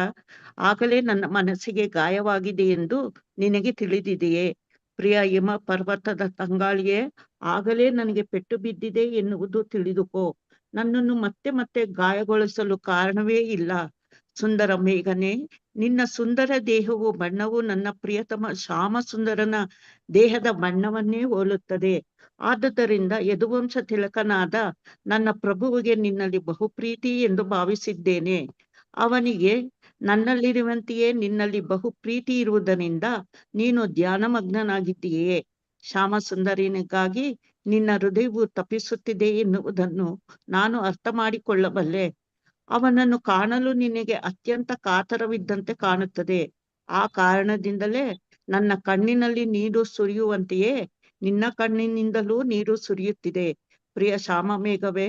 ಆಗಲೇ ನನ್ನ ಮನಸ್ಸಿಗೆ ಗಾಯವಾಗಿದೆ ಎಂದು ನಿನಗೆ ತಿಳಿದಿದೆಯೇ? ಪ್ರಿಯ ಹಿಮ ಪರ್ವತದ ತಂಗಾಳಿಯೇ, ಆಗಲೇ ನನಗೆ ಪೆಟ್ಟು ಬಿದ್ದಿದೆ ಎನ್ನುವುದು ತಿಳಿದುಕೋ. ನನ್ನನ್ನು ಮತ್ತೆ ಮತ್ತೆ ಗಾಯಗೊಳಿಸಲು ಕಾರಣವೇ ಇಲ್ಲ. ಸುಂದರ ಮೇಘನೆ, ನಿನ್ನ ಸುಂದರ ದೇಹವು ಬಣ್ಣವು ನನ್ನ ಪ್ರಿಯತಮ ಶ್ಯಾಮಸುಂದರನ ದೇಹದ ಬಣ್ಣವನ್ನೇ ಹೋಲುತ್ತದೆ. ಆದುದರಿಂದ ಯದುವಂಶ ತಿಲಕನಾದ ನನ್ನ ಪ್ರಭುವಿಗೆ ನಿನ್ನಲ್ಲಿ ಬಹುಪ್ರೀತಿ ಎಂದು ಭಾವಿಸಿದ್ದೇನೆ. ಅವನಿಗೆ ನನ್ನಲ್ಲಿರುವಂತೆಯೇ ನಿನ್ನಲ್ಲಿ ಬಹುಪ್ರೀತಿ ಇರುವುದರಿಂದ ನೀನು ಧ್ಯಾನಮಗ್ನನಾಗಿದ್ದೀಯೇ. ಶ್ಯಾಮಸುಂದರನಿಗಾಗಿ ನಿನ್ನ ಹೃದಯವು ತಪಿಸುತ್ತಿದೆ ಎನ್ನುವುದನ್ನು ನಾನು ಅರ್ಥ ಮಾಡಿಕೊಳ್ಳಬಲ್ಲೆ. ಅವನನ್ನು ಕಾಣಲು ನಿನಗೆ ಅತ್ಯಂತ ಕಾತರವಿದ್ದಂತೆ ಕಾಣುತ್ತದೆ. ಆ ಕಾರಣದಿಂದಲೇ ನನ್ನ ಕಣ್ಣಿನಲ್ಲಿ ನೀರು ಸುರಿಯುವಂತೆಯೇ ನಿನ್ನ ಕಣ್ಣಿನಿಂದಲೂ ನೀರು ಸುರಿಯುತ್ತಿದೆ. ಪ್ರಿಯ ಶ್ಯಾಮ ಮೇಘವೇ,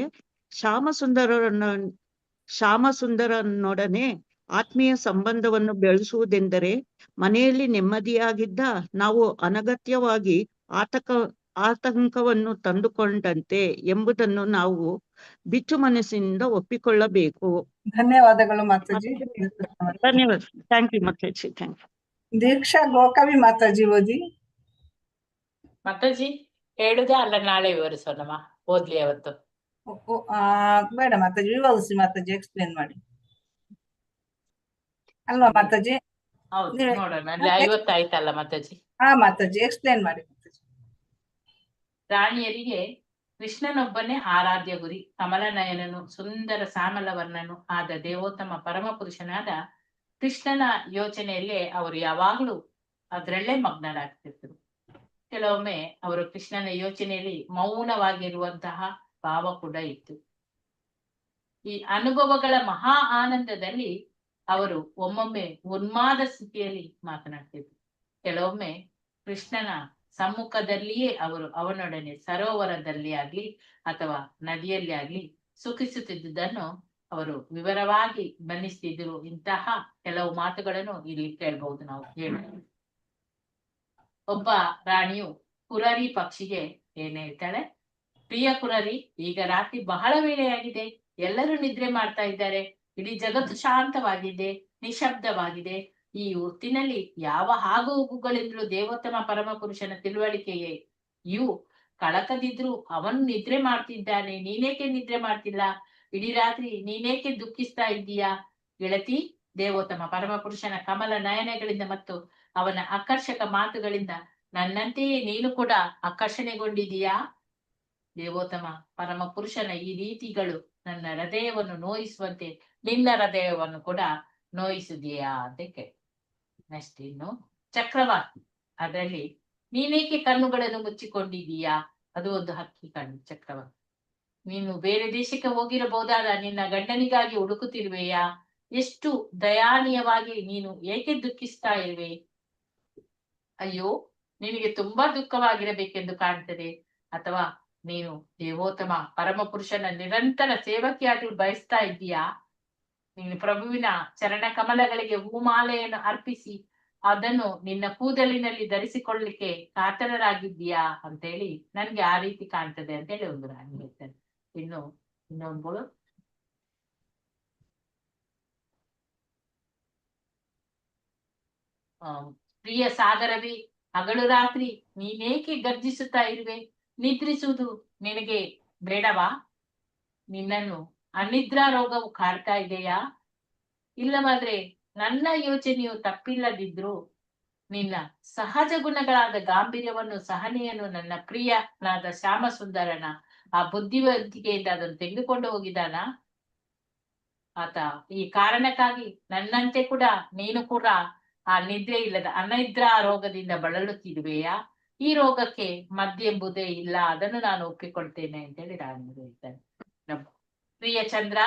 ಶ್ಯಾಮಸುಂದರನೊಡನೆ ಆತ್ಮೀಯ ಸಂಬಂಧವನ್ನು ಬೆಳೆಸುವುದೆಂದರೆ ಮನೆಯಲ್ಲಿ ನೆಮ್ಮದಿಯಾಗಿದ್ದ ನಾವು ಅನಗತ್ಯವಾಗಿ ಆತಂಕವನ್ನು ತಂದುಕೊಂಡಂತೆ ಎಂಬುದನ್ನು ನಾವು ಬಿಚ್ಚು ಮನಸ್ಸಿನಿಂದ ಒಪ್ಪಿಕೊಳ್ಳಬೇಕು. ಧನ್ಯವಾದಗಳು ಮಾತಾಜಿ. ಧನ್ಯವಾದ. Thank you Mataji. Thank you. Deeksha Gokavi Mataji ಓದಿ. ಮಾತಾಜಿ ಹೇಳುದಾ ಅಲ್ಲ ನಾಳೆ ವಿವರಿಸೋಣಮ್ಮ? ಓದ್ಲಿ ಅವತ್ತು? ಬೇಡ ಮಾತಾಜಿ, ವಿವರಿಸಿ ಮಾತಾಜಿ, ಎಕ್ಸ್ಪ್ಲೇನ್ ಮಾಡಿ ಅಲ್ವಾ ಮಾತಾಜಿ? ಹೌದು, ನೋಡೋಣ. ಅಲ್ಲಿ 50 ಆಯ್ತಲ್ಲ ಮಾತಾಜಿ? ಹಾ ಮಾತಾಜಿ, ಎಕ್ಸ್ಪ್ಲೇನ್ ಮಾಡಿ ಮಾತಾಜಿ. ರಾಣಿಯರಿಗೆ ಕೃಷ್ಣನೊಬ್ಬನೇ ಆರಾಧ್ಯ ಗುರಿ. ಕಮಲನಯನನು ಸುಂದರ ಶ್ಯಾಮಲವರ್ಣನು ಆದ ದೇವೋತ್ತಮ ಪರಮ ಪುರುಷನಾದ ಕೃಷ್ಣನ ಯೋಚನೆಯಲ್ಲೇ ಅವರು ಯಾವಾಗ್ಲೂ ಅದ್ರಲ್ಲೇ ಮಗ್ನರಾಗ್ತಿದ್ರು. ಕೆಲವೊಮ್ಮೆ ಅವರು ಕೃಷ್ಣನ ಯೋಚನೆಯಲ್ಲಿ ಮೌನವಾಗಿರುವಂತಹ ಭಾವ ಕೂಡ ಇತ್ತು. ಈ ಅನುಭವಗಳ ಮಹಾ ಆನಂದದಲ್ಲಿ ಅವರು ಒಮ್ಮೊಮ್ಮೆ ಉನ್ಮಾದ ಸ್ಥಿತಿಯಲ್ಲಿ ಮಾತನಾಡ್ತಿದ್ರು. ಕೆಲವೊಮ್ಮೆ ಕೃಷ್ಣನ ಸಮ್ಮುಖದಲ್ಲಿಯೇ ಅವರು ಅವನೊಡನೆ ಸರೋವರದಲ್ಲಿ ಆಗ್ಲಿ ಅಥವಾ ನದಿಯಲ್ಲಿ ಆಗ್ಲಿ ಸುಖಿಸುತ್ತಿದ್ದುದನ್ನು ಅವರು ವಿವರವಾಗಿ ಬಣ್ಣಿಸ್ತಿದ್ರು. ಇಂತಹ ಕೆಲವು ಮಾತುಗಳನ್ನು ಇಲ್ಲಿ ಕೇಳ್ಬಹುದು ನಾವು. ಒಬ್ಬ ರಾಣಿಯು ಕುರರಿ ಪಕ್ಷಿಗೆ ಏನ್ ಹೇಳ್ತಾಳೆ, ಪ್ರಿಯ ಕುರರಿ, ಈಗ ರಾತ್ರಿ ಬಹಳ ವೇಳೆಯಾಗಿದೆ, ಎಲ್ಲರೂ ನಿದ್ರೆ ಮಾಡ್ತಾ ಇದ್ದಾರೆ, ಇಡೀ ಜಗತ್ತು ಶಾಂತವಾಗಿದೆ, ನಿಶಬ್ದವಾಗಿದೆ. ಈ ಹೊತ್ತಿನಲ್ಲಿ ಯಾವ ಆಗು ಹೋಗುಗಳಿಂದಲೂ ದೇವೋತ್ತಮ ಪರಮ ಪುರುಷನ ತಿಳುವಳಿಕೆಯೇ ಇವು ಕಳಕದಿದ್ರು ಅವನು ನಿದ್ರೆ ಮಾಡ್ತಿದ್ದಾನೆ, ನೀನೇಕೆ ನಿದ್ರೆ ಮಾಡ್ತಿಲ್ಲ? ಇಡೀ ರಾತ್ರಿ ನೀನೇಕೆ ದುಃಖಿಸ್ತಾ ಇದ್ದೀಯಾ ಗೆಳತಿ? ದೇವೋತ್ತಮ ಪರಮ ಪುರುಷನ ಕಮಲ ನಯನಗಳಿಂದ ಮತ್ತು ಅವನ ಆಕರ್ಷಕ ಮಾತುಗಳಿಂದ ನನ್ನಂತೆಯೇ ನೀನು ಕೂಡ ಆಕರ್ಷಣೆಗೊಂಡಿದೀಯಾ? ದೇವೋತ್ತಮ ಪರಮ ಪುರುಷನ ಈ ರೀತಿಗಳು ನನ್ನ ಹೃದಯವನ್ನು ನೋಯಿಸುವಂತೆ ನಿನ್ನ ಹೃದಯವನ್ನು ಕೂಡ ನೋಯಿಸಿದೆಯಾ ಅಂತ ಕೇಳಿ. ನೆಕ್ಸ್ಟ್ ಇನ್ನು ಚಕ್ರವಾಕಿ, ಅದರಲ್ಲಿ ನೀನೇಕೆ ಕಣ್ಣುಗಳನ್ನು ಮುಚ್ಚಿಕೊಂಡಿದೀಯಾ? ಅದು ಒಂದು ಹಕ್ಕಿ ಕಣ್ಣು ಚಕ್ರವಾಕಿ. ನೀನು ಬೇರೆ ದೇಶಕ್ಕೆ ಹೋಗಿರಬಹುದಾದ ನಿನ್ನ ಗಂಡನಿಗಾಗಿ ಹುಡುಕುತ್ತಿರುವೆಯಾ? ಎಷ್ಟು ದಯಾನೀಯವಾಗಿ ನೀನು ಏಕೆ ದುಃಖಿಸ್ತಾ ಇರುವೆ? ಅಯ್ಯೋ, ನಿನಗೆ ತುಂಬಾ ದುಃಖವಾಗಿರಬೇಕೆಂದು ಕಾಣ್ತದೆ. ಅಥವಾ ನೀನು ದೇವೋತ್ತಮ ಪರಮ ಪುರುಷನ ನಿರಂತರ ಸೇವಕಿಯಾಗಿ ಬಯಸ್ತಾ ಇದ್ದೀಯಾ? ನೀನು ಪ್ರಭುವಿನ ಚರಣ ಕಮಲಗಳಿಗೆ ಹೂಮಾಲೆಯನ್ನು ಅರ್ಪಿಸಿ ಅದನ್ನು ನಿನ್ನ ಕೂದಲಿನಲ್ಲಿ ಧರಿಸಿಕೊಳ್ಳಲಿಕ್ಕೆ ಕಾತರರಾಗಿದ್ದೀಯಾ ಅಂತೇಳಿ ನನ್ಗೆ ಆ ರೀತಿ ಕಾಣ್ತದೆ ಅಂತ ಹೇಳಿ ಒಂದು ರಾಣಿ ಹೇಳ್ತಾರೆ. ಇನ್ನೊಂದು ಪ್ರಿಯ ಸಾಗರವೇ, ಹಗಲು ರಾತ್ರಿ ನೀನೇಕೆ ಗರ್ಜಿಸುತ್ತಾ ಇರುವೆ? ನಿದ್ರಿಸುವುದು ನಿನಗೆ ಬೇಡವಾ? ನಿನ್ನನ್ನು ಅನಿದ್ರಾ ರೋಗವು ಕಾಡ್ತಾ ಇದೆಯಾ? ಇಲ್ಲವಾದ್ರೆ ನನ್ನ ಯೋಚನೆಯು ತಪ್ಪಿಲ್ಲದಿದ್ರು ನಿನ್ನ ಸಹಜ ಗುಣಗಳಾದ ಗಾಂಭೀರ್ಯವನ್ನು, ಸಹನೆಯನ್ನು ನನ್ನ ಪ್ರಿಯನಾದ ಶ್ಯಾಮ ಸುಂದರನ ಆ ಬುದ್ಧಿವಂತಿಕೆಯಿಂದ ಅದನ್ನು ತೆಗೆದುಕೊಂಡು ಹೋಗಿದ್ದಾನ ಆತ. ಈ ಕಾರಣಕ್ಕಾಗಿ ನನ್ನಂತೆ ಕೂಡ ನೀನು ಕೂಡ ಆ ನಿದ್ರೆ ಇಲ್ಲದ ಅನಿದ್ರಾ ರೋಗದಿಂದ ಬಳಲುತ್ತಿರುವೆಯಾ? ಈ ರೋಗಕ್ಕೆ ಮದ್ದೆಂಬುದೇ ಇಲ್ಲ, ಅದನ್ನು ನಾನು ಒಪ್ಪಿಕೊಳ್ತೇನೆ ಅಂತೇಳಿ ರಾಣಿ ಹೇಳ್ತಾನೆ. ಪ್ರಿಯ ಚಂದ್ರ,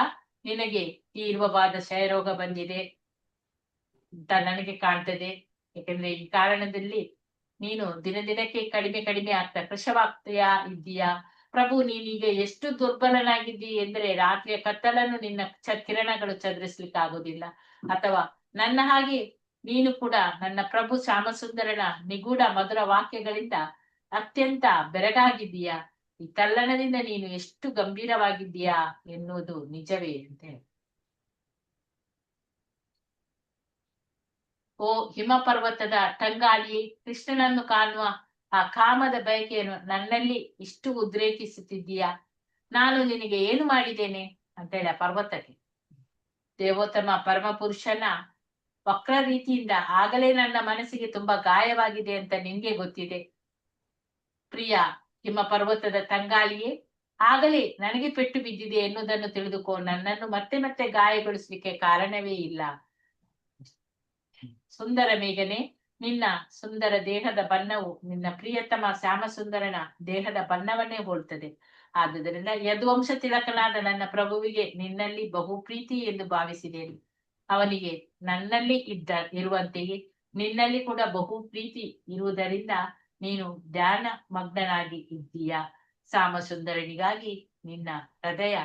ನಿನಗೆ ತೀವ್ರವಾದ ಕ್ಷಯರೋಗ ಬಂದಿದೆ ಅಂತ ನನಗೆ ಕಾಣ್ತದೆ. ಯಾಕಂದ್ರೆ ಈ ಕಾರಣದಲ್ಲಿ ನೀನು ದಿನ ದಿನಕ್ಕೆ ಕಡಿಮೆ ಆಗ್ತಾ ಕೃಶವಾಗ್ತೀಯಾ ಇದ್ದೀಯಾ? ಪ್ರಭು, ನೀನೀಗ ಎಷ್ಟು ದುರ್ಬಲನಾಗಿದ್ದೀ ಎಂದ್ರೆ ರಾತ್ರಿಯ ಕತ್ತಲನ್ನು ನಿನ್ನ ಕಿರಣಗಳು ಚದುರಿಸ್ಲಿಕ್ಕೆ ಆಗೋದಿಲ್ಲ. ಅಥವಾ ನನ್ನ ಹಾಗೆ ನೀನು ಕೂಡ ನನ್ನ ಪ್ರಭು ಶ್ಯಾಮಸುಂದರನ ನಿಗೂಢ ಮಧುರ ವಾಕ್ಯಗಳಿಂದ ಅತ್ಯಂತ ಬೆರಗಾಗಿದ್ದೀಯಾ? ಈ ತಲ್ಲಣದಿಂದ ನೀನು ಎಷ್ಟು ಗಂಭೀರವಾಗಿದ್ದೀಯಾ ಎನ್ನುವುದು ನಿಜವೇ ಅಂತ ಹೇಳಿ. ಓ ಹಿಮ ಪರ್ವತದ ತಂಗಾಳಿ, ಕೃಷ್ಣನನ್ನು ಕಾಣುವ ಆ ಕಾಮದ ಬಯಕೆಯನ್ನು ನನ್ನಲ್ಲಿ ಇಷ್ಟು ಉದ್ರೇಕಿಸುತ್ತಿದ್ದೀಯಾ? ನಾನು ನಿನಗೆ ಏನು ಮಾಡಿದ್ದೇನೆ ಅಂತ ಹೇಳಿ ಆ ಪರ್ವತಕ್ಕೆ. ದೇವೋತ್ತಮ ಪರಮ ಪುರುಷನ ವಕ್ರ ರೀತಿಯಿಂದ ಆಗಲೇ ನನ್ನ ಮನಸ್ಸಿಗೆ ತುಂಬಾ ಗಾಯವಾಗಿದೆ ಅಂತ ನಿನ್ಗೆ ಗೊತ್ತಿದೆ. ಪ್ರಿಯ ಹಿಮ ಪರ್ವತದ ತಂಗಾಳಿಯೇ, ಆಗಲೇ ನನಗೆ ಪೆಟ್ಟು ಬಿದ್ದಿದೆ ಎನ್ನುವುದನ್ನು ತಿಳಿದುಕೋ. ನನ್ನನ್ನು ಮತ್ತೆ ಮತ್ತೆ ಗಾಯಗೊಳಿಸ್ಲಿಕ್ಕೆ ಕಾರಣವೇ ಇಲ್ಲ. ಸುಂದರ ಮೇಘನೆ, ನಿನ್ನ ಸುಂದರ ದೇಹದ ಬಣ್ಣವು ನಿನ್ನ ಪ್ರಿಯತಮ ಶ್ಯಾಮ ಸುಂದರನ ದೇಹದ ಬಣ್ಣವನ್ನೇ ಹೋಲ್ತದೆ. ಆದುದರಿಂದ ಯದುವಂಶ ತಿಲಕನಾದ ನನ್ನ ಪ್ರಭುವಿಗೆ ನಿನ್ನಲ್ಲಿ ಬಹು ಪ್ರೀತಿ ಎಂದು ಭಾವಿಸಿದ್ದೇನೆ. ಅವನಿಗೆ ನನ್ನಲ್ಲಿ ಇರುವಂತೆಯೇ ನಿನ್ನಲ್ಲಿ ಕೂಡ ಬಹು ಪ್ರೀತಿ ಇರುವುದರಿಂದ ನೀನು ಧ್ಯಾನ ಮಗ್ನನಾಗಿ ಇದ್ದೀಯಾ. ಶ್ಯಾಮ ಸುಂದರನಿಗಾಗಿ ನಿನ್ನ ಹೃದಯ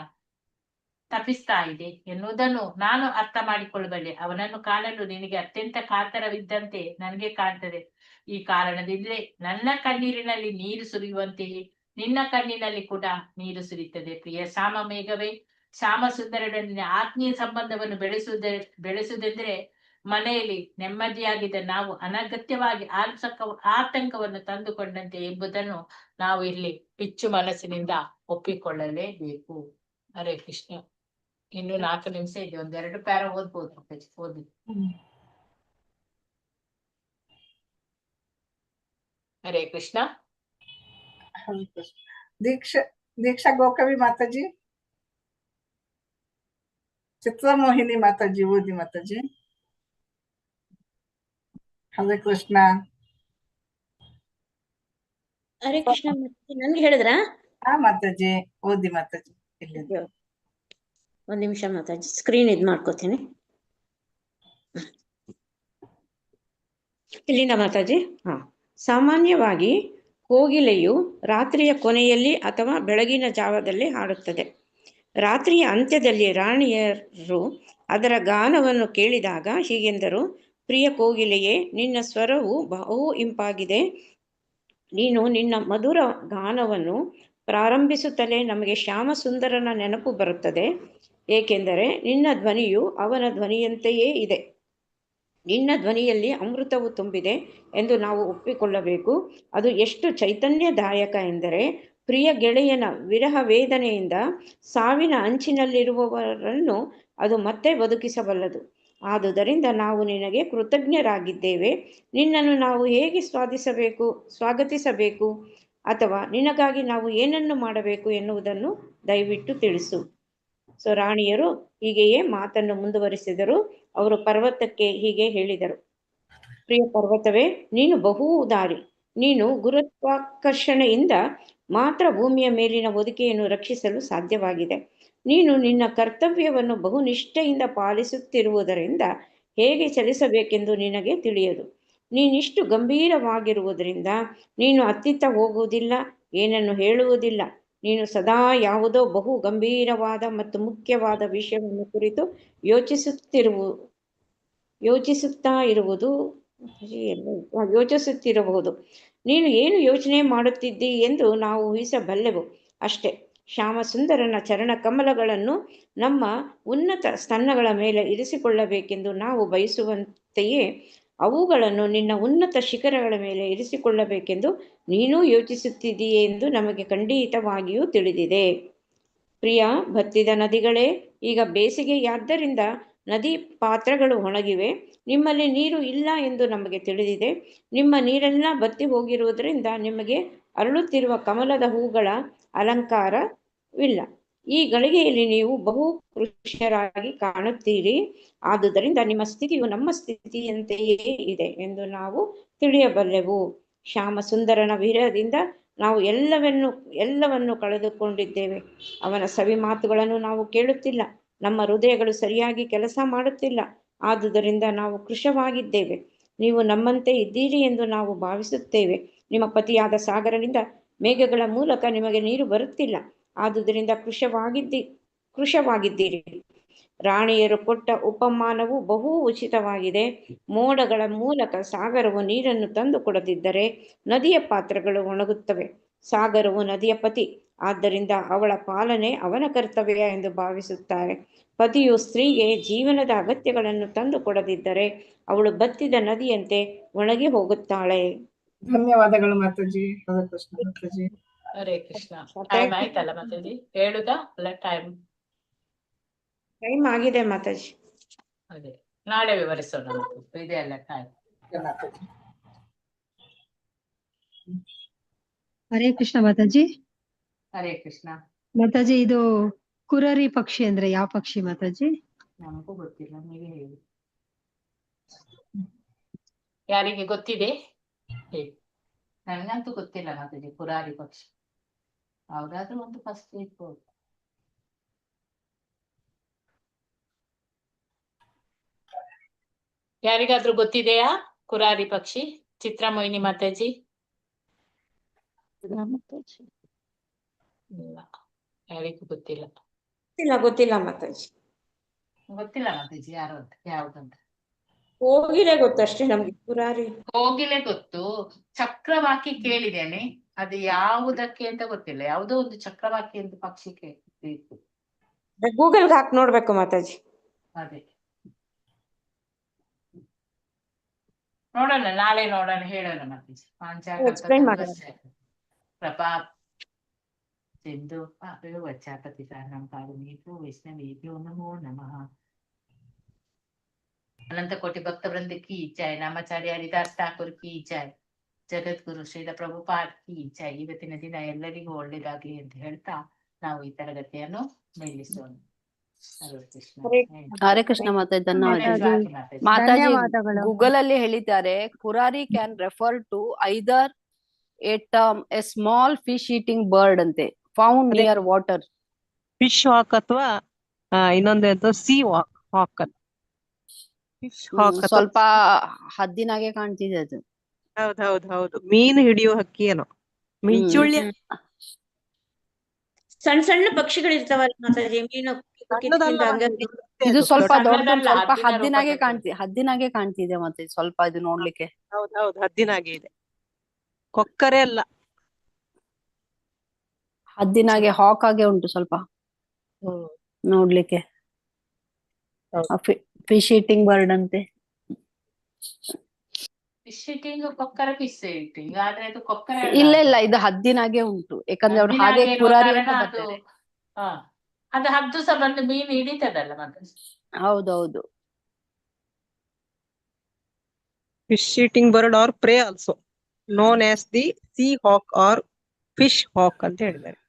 ತಪಿಸ್ತಾ ಇದೆ ಎನ್ನುವುದನ್ನು ನಾನು ಅರ್ಥ ಮಾಡಿಕೊಳ್ಳಬಲ್ಲೆ. ಅವನನ್ನು ಕಾಣಲು ನಿನಗೆ ಅತ್ಯಂತ ಕಾತರವಿದ್ದಂತೆ ನನಗೆ ಕಾಣ್ತದೆ. ಈ ಕಾರಣದಿಂದಲೇ ನನ್ನ ಕಣ್ಣೀರಿನಲ್ಲಿ ನೀರು ಸುರಿಯುವಂತೆಯೇ ನಿನ್ನ ಕಣ್ಣಿನಲ್ಲಿ ಕೂಡ ನೀರು ಸುರಿಯುತ್ತದೆ. ಪ್ರಿಯ ಶ್ಯಾಮ ಮೇಘವೇ, ಶ್ಯಾಮ ಸುಂದರನ ಆತ್ಮೀಯ ಸಂಬಂಧವನ್ನು ಬೆಳೆಸುವುದೆಂದ್ರೆ ಮನೆಯಲ್ಲಿ ನೆಮ್ಮದಿಯಾಗಿದ್ದ ನಾವು ಅನಗತ್ಯವಾಗಿ ಆತಂಕವನ್ನು ತಂದುಕೊಂಡಂತೆ ಎಂಬುದನ್ನು ನಾವು ಇಲ್ಲಿ ಪಿಚ್ಚು ಮನಸ್ಸಿನಿಂದ ಒಪ್ಪಿಕೊಳ್ಳಲೇಬೇಕು. ಹರೇ ಕೃಷ್ಣ. ಇನ್ನು 4 ನಿಮಿಷ ಇದೆ, 1-2 ಪ್ಯಾರ ಓದ್ಬೋದು. ಓದಿ. ಹರೇ ಕೃಷ್ಣ. ದೀಕ್ಷಾ ಗೋಕವಿ ಮಾತಾಜಿ, ಚಿತ್ರಮೋಹಿನಿ ಮಾತಾಜಿ ಓದಿ ಮಾತಾಜಿ. ಹರೇ ಕೃಷ್ಣ. ಹರೇ ಕೃಷ್ಣ. ನನ್ಗೆ ಹೇಳಿದ್ರ? ಹಾ ಮಾತಾಜಿ ಓದಿ ಮಾತಾಜಿ. ಒಂದ್ ನಿಮಿಷ ಮಾತಾಜಿ, ಸ್ಕ್ರೀನ್ ಇದ್ ಮಾಡ್ಕೋತೀನಿ. ಇಲ್ಲಿಂದ ಮಾತಾಜಿ. ಸಾಮಾನ್ಯವಾಗಿ ಕೋಗಿಲೆಯು ರಾತ್ರಿಯ ಕೊನೆಯಲ್ಲಿ ಅಥವಾ ಬೆಳಗಿನ ಜಾವದಲ್ಲಿ ಹಾಡುತ್ತದೆ. ರಾತ್ರಿಯ ಅಂತ್ಯದಲ್ಲಿ ರಾಣಿಯರು ಅದರ ಗಾನವನ್ನು ಕೇಳಿದಾಗ ಹೀಗೆಂದರು, ಪ್ರಿಯ ಕೋಗಿಲೆಯೇ, ನಿನ್ನ ಸ್ವರವು ಬಹು ಇಂಪಾಗಿದೆ. ನೀನು ನಿನ್ನ ಮಧುರ ಗಾನವನ್ನು ಪ್ರಾರಂಭಿಸುತ್ತಲೇ ನಮಗೆ ಶ್ಯಾಮ ಸುಂದರನ ನೆನಪು ಬರುತ್ತದೆ, ಏಕೆಂದರೆ ನಿನ್ನ ಧ್ವನಿಯು ಅವನ ಧ್ವನಿಯಂತೆಯೇ ಇದೆ. ನಿನ್ನ ಧ್ವನಿಯಲ್ಲಿ ಅಮೃತವು ತುಂಬಿದೆ ಎಂದು ನಾವು ಒಪ್ಪಿಕೊಳ್ಳಬೇಕು. ಅದು ಎಷ್ಟು ಚೈತನ್ಯದಾಯಕ ಎಂದರೆ ಪ್ರಿಯ ಗೆಳೆಯನ ವಿರಹ ವೇದನೆಯಿಂದ ಸಾವಿನ ಅಂಚಿನಲ್ಲಿರುವವರನ್ನು ಅದು ಮತ್ತೆ ಬದುಕಿಸಬಲ್ಲದು. ಆದುದರಿಂದ ನಾವು ನಿನಗೆ ಕೃತಜ್ಞರಾಗಿದ್ದೇವೆ. ನಿನ್ನನ್ನು ನಾವು ಹೇಗೆ ಸ್ವಾಗತಿಸಬೇಕು ಅಥವಾ ನಿನಗಾಗಿ ನಾವು ಏನನ್ನು ಮಾಡಬೇಕು ಎನ್ನುವುದನ್ನು ದಯವಿಟ್ಟು ತಿಳಿಸು. ಸೊ ರಾಣಿಯರು ಹೀಗೆಯೇ ಮಾತನ್ನು ಮುಂದುವರಿಸಿದರು. ಅವರು ಪರ್ವತಕ್ಕೆ ಹೀಗೆ ಹೇಳಿದರು, ಪ್ರಿಯ ಪರ್ವತವೇ, ನೀನು ಬಹುದಾರಿ. ನೀನು ಗುರುತ್ವಾಕರ್ಷಣೆಯಿಂದ ಮಾತ್ರ ಭೂಮಿಯ ಮೇಲಿನ ಹೊದಿಕೆಯನ್ನು ರಕ್ಷಿಸಲು ಸಾಧ್ಯವಾಗಿದೆ. ನೀನು ನಿನ್ನ ಕರ್ತವ್ಯವನ್ನು ಬಹುನಿಷ್ಠೆಯಿಂದ ಪಾಲಿಸುತ್ತಿರುವುದರಿಂದ ಹೇಗೆ ಚಲಿಸಬೇಕೆಂದು ನಿನಗೆ ತಿಳಿಯದು. ನೀನಿಷ್ಟು ಗಂಭೀರವಾಗಿರುವುದರಿಂದ ನೀನು ಅತ್ತಿತ್ತ ಹೋಗುವುದಿಲ್ಲ, ಏನನ್ನು ಹೇಳುವುದಿಲ್ಲ. ನೀನು ಸದಾ ಯಾವುದೋ ಬಹು ಗಂಭೀರವಾದ ಮತ್ತು ಮುಖ್ಯವಾದ ವಿಷಯವನ್ನು ಕುರಿತು ಯೋಚಿಸುತ್ತಿರಬಹುದು. ನೀನು ಏನು ಯೋಚನೆ ಮಾಡುತ್ತಿದ್ದಿ ಎಂದು ನಾವು ಊಹಿಸಬಲ್ಲೆವು ಅಷ್ಟೇ. ಶ್ಯಾಮ ಸುಂದರನ ಚರಣ ಕಮಲಗಳನ್ನು ನಮ್ಮ ಉನ್ನತ ಸ್ತನಗಳ ಮೇಲೆ ಇರಿಸಿಕೊಳ್ಳಬೇಕೆಂದು ನಾವು ಬಯಸುವಂತೆಯೇ ಅವುಗಳನ್ನು ನಿನ್ನ ಉನ್ನತ ಶಿಖರಗಳ ಮೇಲೆ ಇರಿಸಿಕೊಳ್ಳಬೇಕೆಂದು ನೀನೂ ಯೋಚಿಸುತ್ತಿದ್ದೀಯೆ ಎಂದು ನಮಗೆ ಖಂಡಿತವಾಗಿಯೂ ತಿಳಿದಿದೆ. ಪ್ರಿಯ ಬತ್ತಿದ ನದಿಗಳೇ, ಈಗ ಬೇಸಿಗೆಯಾದ್ದರಿಂದ ನದಿ ಪಾತ್ರಗಳು ಒಣಗಿವೆ. ನಿಮ್ಮಲ್ಲಿ ನೀರು ಇಲ್ಲ ಎಂದು ನಮಗೆ ತಿಳಿದಿದೆ. ನಿಮ್ಮ ನೀರೆಲ್ಲ ಬತ್ತಿ ಹೋಗಿರುವುದರಿಂದ ನಿಮಗೆ ಅರಳುತ್ತಿರುವ ಕಮಲದ ಹೂಗಳ ಅಲಂಕಾರವಿಲ್ಲ. ಈ ಗಳಿಗೆಯಲ್ಲಿ ನೀವು ಬಹು ಕೃಶರಾಗಿ ಕಾಣುತ್ತೀರಿ. ಆದುದರಿಂದ ನಿಮ್ಮ ಸ್ಥಿತಿಯು ನಮ್ಮ ಸ್ಥಿತಿಯಂತೆಯೇ ಇದೆ ಎಂದು ನಾವು ತಿಳಿಯಬಲ್ಲೆವು. ಶ್ಯಾಮ ಸುಂದರನ ವಿರಹದಿಂದ ನಾವು ಎಲ್ಲವನ್ನು ಕಳೆದುಕೊಂಡಿದ್ದೇವೆ. ಅವನ ಸವಿ ಮಾತುಗಳನ್ನು ನಾವು ಕೇಳುತ್ತಿಲ್ಲ. ನಮ್ಮ ಹೃದಯಗಳು ಸರಿಯಾಗಿ ಕೆಲಸ ಮಾಡುತ್ತಿಲ್ಲ. ಆದುದರಿಂದ ನಾವು ಕೃಶವಾಗಿದ್ದೇವೆ. ನೀವು ನಮ್ಮಂತೆ ಇದ್ದೀರಿ ಎಂದು ನಾವು ಭಾವಿಸುತ್ತೇವೆ. ನಿಮ್ಮ ಪತಿಯಾದ ಸಾಗರನಿಂದ ಮೇಘಗಳ ಮೂಲಕ ನಿಮಗೆ ನೀರು ಬರುತ್ತಿಲ್ಲ. ಆದುದರಿಂದ ಕೃಶವಾಗಿದ್ದೀರಿ. ರಾಣಿಯರು ಕೊಟ್ಟ ಉಪಮಾನವು ಬಹು ಉಚಿತವಾಗಿದೆ. ಮೋಡಗಳ ಮೂಲಕ ಸಾಗರವು ನೀರನ್ನು ತಂದು ಕೊಡದಿದ್ದರೆ ನದಿಯ ಪಾತ್ರಗಳು ಒಣಗುತ್ತವೆ. ಸಾಗರವು ನದಿಯ ಪತಿ, ಆದ್ದರಿಂದ ಅವಳ ಪಾಲನೆ ಅವನ ಕರ್ತವ್ಯ ಎಂದು ಭಾವಿಸುತ್ತಾರೆ. ಪತಿಯು ಸ್ತ್ರೀಗೆ ಜೀವನದ ಅಗತ್ಯಗಳನ್ನು ತಂದು ಕೊಡದಿದ್ದರೆ ಅವಳು ಬತ್ತಿದ ನದಿಯಂತೆ ಒಣಗಿ ಹೋಗುತ್ತಾಳೆ. ಧನ್ಯವಾದಗಳು ಮಾತಾಜಿ. ಹರೇ ಕೃಷ್ಣ ಮಾತಾಜಿ. ಹರೇ ಕೃಷ್ಣ. ಟೈಮ್ ಆಯ್ತಲ್ಲ ಮಾತಾಜಿ? ಹೇಳುದಾ ಅಲ್ಲ ಟೈಮ್ ಆಗಿದೆ ಮಾತಾಜಿ. ಅದೇ ನಾಳೆ ವಿವರಿಸೋಣ. ಇದೆ ಅಲ್ಲ ಟೈಮ್. ಹರೇ ಕೃಷ್ಣ ಮಾತಾಜಿ. ಹರೇ ಕೃಷ್ಣ ಮಾತಾಜಿ, ಇದು ಕುರರಿ ಪಕ್ಷಿ ಅಂದ್ರೆ ಯಾವ ಪಕ್ಷಿ ಮಾತಾಜಿ? ನಮಗೂ ಗೊತ್ತಿಲ್ಲ, ನೀವೇ ಹೇಳಿ. ಯಾರಿಗೆ ಗೊತ್ತಿದೆ ಹೇಳಿ. ನನಗಂತೂ ಗೊತ್ತಿಲ್ಲ ಮಾತಾಜಿ. ಕುರಾರಿ ಪಕ್ಷಿ ಯಾವ್ದಾದ್ರೂ ಒಂದು ಫಸ್ಟ್ ಇರ್ಬೋದು. ಯಾರಿಗಾದ್ರೂ ಗೊತ್ತಿದೆಯಾ ಕುರಾರಿ ಪಕ್ಷಿ? ಚಿತ್ರಮೋಹಿನಿ ಮಾತಾಜಿ? ಇಲ್ಲ, ಯಾರಿಗೂ ಗೊತ್ತಿಲ್ಲ. ಗೊತ್ತಿಲ್ಲ ಮಾತಾಜಿ. ಗೊತ್ತಿಲ್ಲ ಮಾತಾಜಿ ಯಾರು ಅಂತ, ಯಾವ್ದಂತ. ಹೋಗಿಲೆ ಗೊತ್ತಷ್ಟೇ ನಮ್ಗೆ. ಕುರಾರಿ ಹೋಗಿಲೆ ಗೊತ್ತು. ಚಕ್ರವಾಕಿ ಕೇಳಿದ್ದೇನೆ, ಅದು ಯಾವುದಕ್ಕೆ ಅಂತ ಗೊತ್ತಿಲ್ಲ. ಯಾವುದೋ ಒಂದು ಚಕ್ರವಾಕಿ ಅಂತ ಪಕ್ಷಿ ಕೇಳಿತ್ತು. ಗೂಗಲ್ಗೆ ಹಾಕಿ ನೋಡ್ಬೇಕು ಮಾತಾಜಿ. ಅದೇ ನೋಡೋಣ, ನಾಳೆ ನೋಡೋಣ, ಹೇಳೋಣ ಮಾತಾಜಿ. ಪ್ರಪಾತ್ ಸಿಂಧು ಪಾಪಯೋ ವಚ್ಚಾಪತಿ ಸಾರಣಂ ಕಾರುಣೀಕೋ ವೈಷ್ಣವೇಭ್ಯೋ ನಮೋ ನಮಃ. ಅನಂತ ಕೋಟಿ ಭಕ್ತ ವೃಂದ ಕಿ ಜೈ. ನಾಮಾಚಾರ್ಯ ಹರಿದಾಸ್ ಠಾಕೂರ್ ಕಿ ಜೈ. ಜಗದ್ಗುರು ಶ್ರೀಲ ಪ್ರಭುಪಾದ್ ಕಿ ಜೈ. ಇವತ್ತಿನ ದಿನ ಎಲ್ಲರಿಗೂ ಒಳ್ಳೇದಾಗ್ಲಿ ಅಂತ ಹೇಳ್ತಾ ನಾವು ಈ ತರಗತಿಯನ್ನು ನಿಲ್ಲಿಸೋಣ. ಹರೇ ಕೃಷ್ಣ ಮಾತಾಜಿ. ಧನ್ಯವಾದ ಮಾತಾಜಿ. ಗೂಗಲ್ ಅಲ್ಲಿ ಹೇಳಿದ್ದಾರೆ, kurari can refer to either a tern a small fish eating bird ಅಂತೆ, found near water. Fish hawk ಅಥವಾ ಇನ್ನೊಂದು ಸಿ ಹಾಕ್. ಸ್ವಲ್ಪ ಹದ್ದಿನಾಗೆ ಕಾಣ್ತಿದೆ ಅದು. ಹೌದು. ಮೀನು ಹಿಡಿಯೋ ಹಕ್ಕಿ ಏನೋ, ಮಿಂಚುಳ್ಳಿ. ಸಣ್ಣ ಸಣ್ಣ ಪಕ್ಷಿಗಳಿರ್ತಾವಲ್ಲ ಮಾತಾಜಿ, ಮೀನು ಕಿತ್ಕಿಂದ ಹಂಗೆ ಇದು ಸ್ವಲ್ಪ ದೊಡ್ಡ ಸಣ್ಣದಲ್ಲ, ಸ್ವಲ್ಪ ಹದ್ದಿನ ಹದ್ದಿನಾಗೆ ರೂಪದಲ್ಲಿ. ಹದ್ದಿನಾಗೆ ಕಾಣ್ತಿದೆ ಮತ್ತೆ ಸ್ವಲ್ಪ ಇದು ನೋಡ್ಲಿಕ್ಕೆ. ಹೌದೌದು, ಹದ್ದಿನಾಗೆ ಇದೆ, ಕೊಕ್ಕರೆ ಅಲ್ಲ. ಹದ್ದಿನಾಗೆ ಹಾಕ್ ಆಗೆ ಉಂಟು ಸ್ವಲ್ಪ ಹ್ಮ್ ನೋಡ್ಲಿಕ್ಕೆ. ಹೌದು. ಫಿಶ್ ಈಟಿಂಗ್ ಬರ್ಡ್ ಅಂತೆ. ಫಿಶ್ ಈಟಿಂಗ್, ಕೊಕ್ಕರೆ ಫಿಶ್ ಈಟಿಂಗ್, ಆದ್ರೆ ಅದು ಕೊಕ್ಕರೆ ಇಲ್ಲ ಇಲ್ಲ, ಇದು ಹದ್ದಿನಾಗೆ ಉಂಟು, ಯಾಕಂದ್ರೆ ಅವ್ರು ಹಾಗೆ ಹದ್ದಿನಾಗೆ ಇರುವ ಕುರಾರಿ ಕಾರಣ ಅಂತ ಅದು ಬರ್ತಾರೆ. ಹಾ, ಅದು ಹದ್ದು ಸಹ ಬಂದು ಮೀನು ಹಿಡಿತದಲ್ಲ ಮತ್ತೆ. ಹೌದೌದು. Fish eating bird or prey also known as the sea hawk or fish hawk ಅಂತ ಹೇಳಿದ್ದಾರೆ.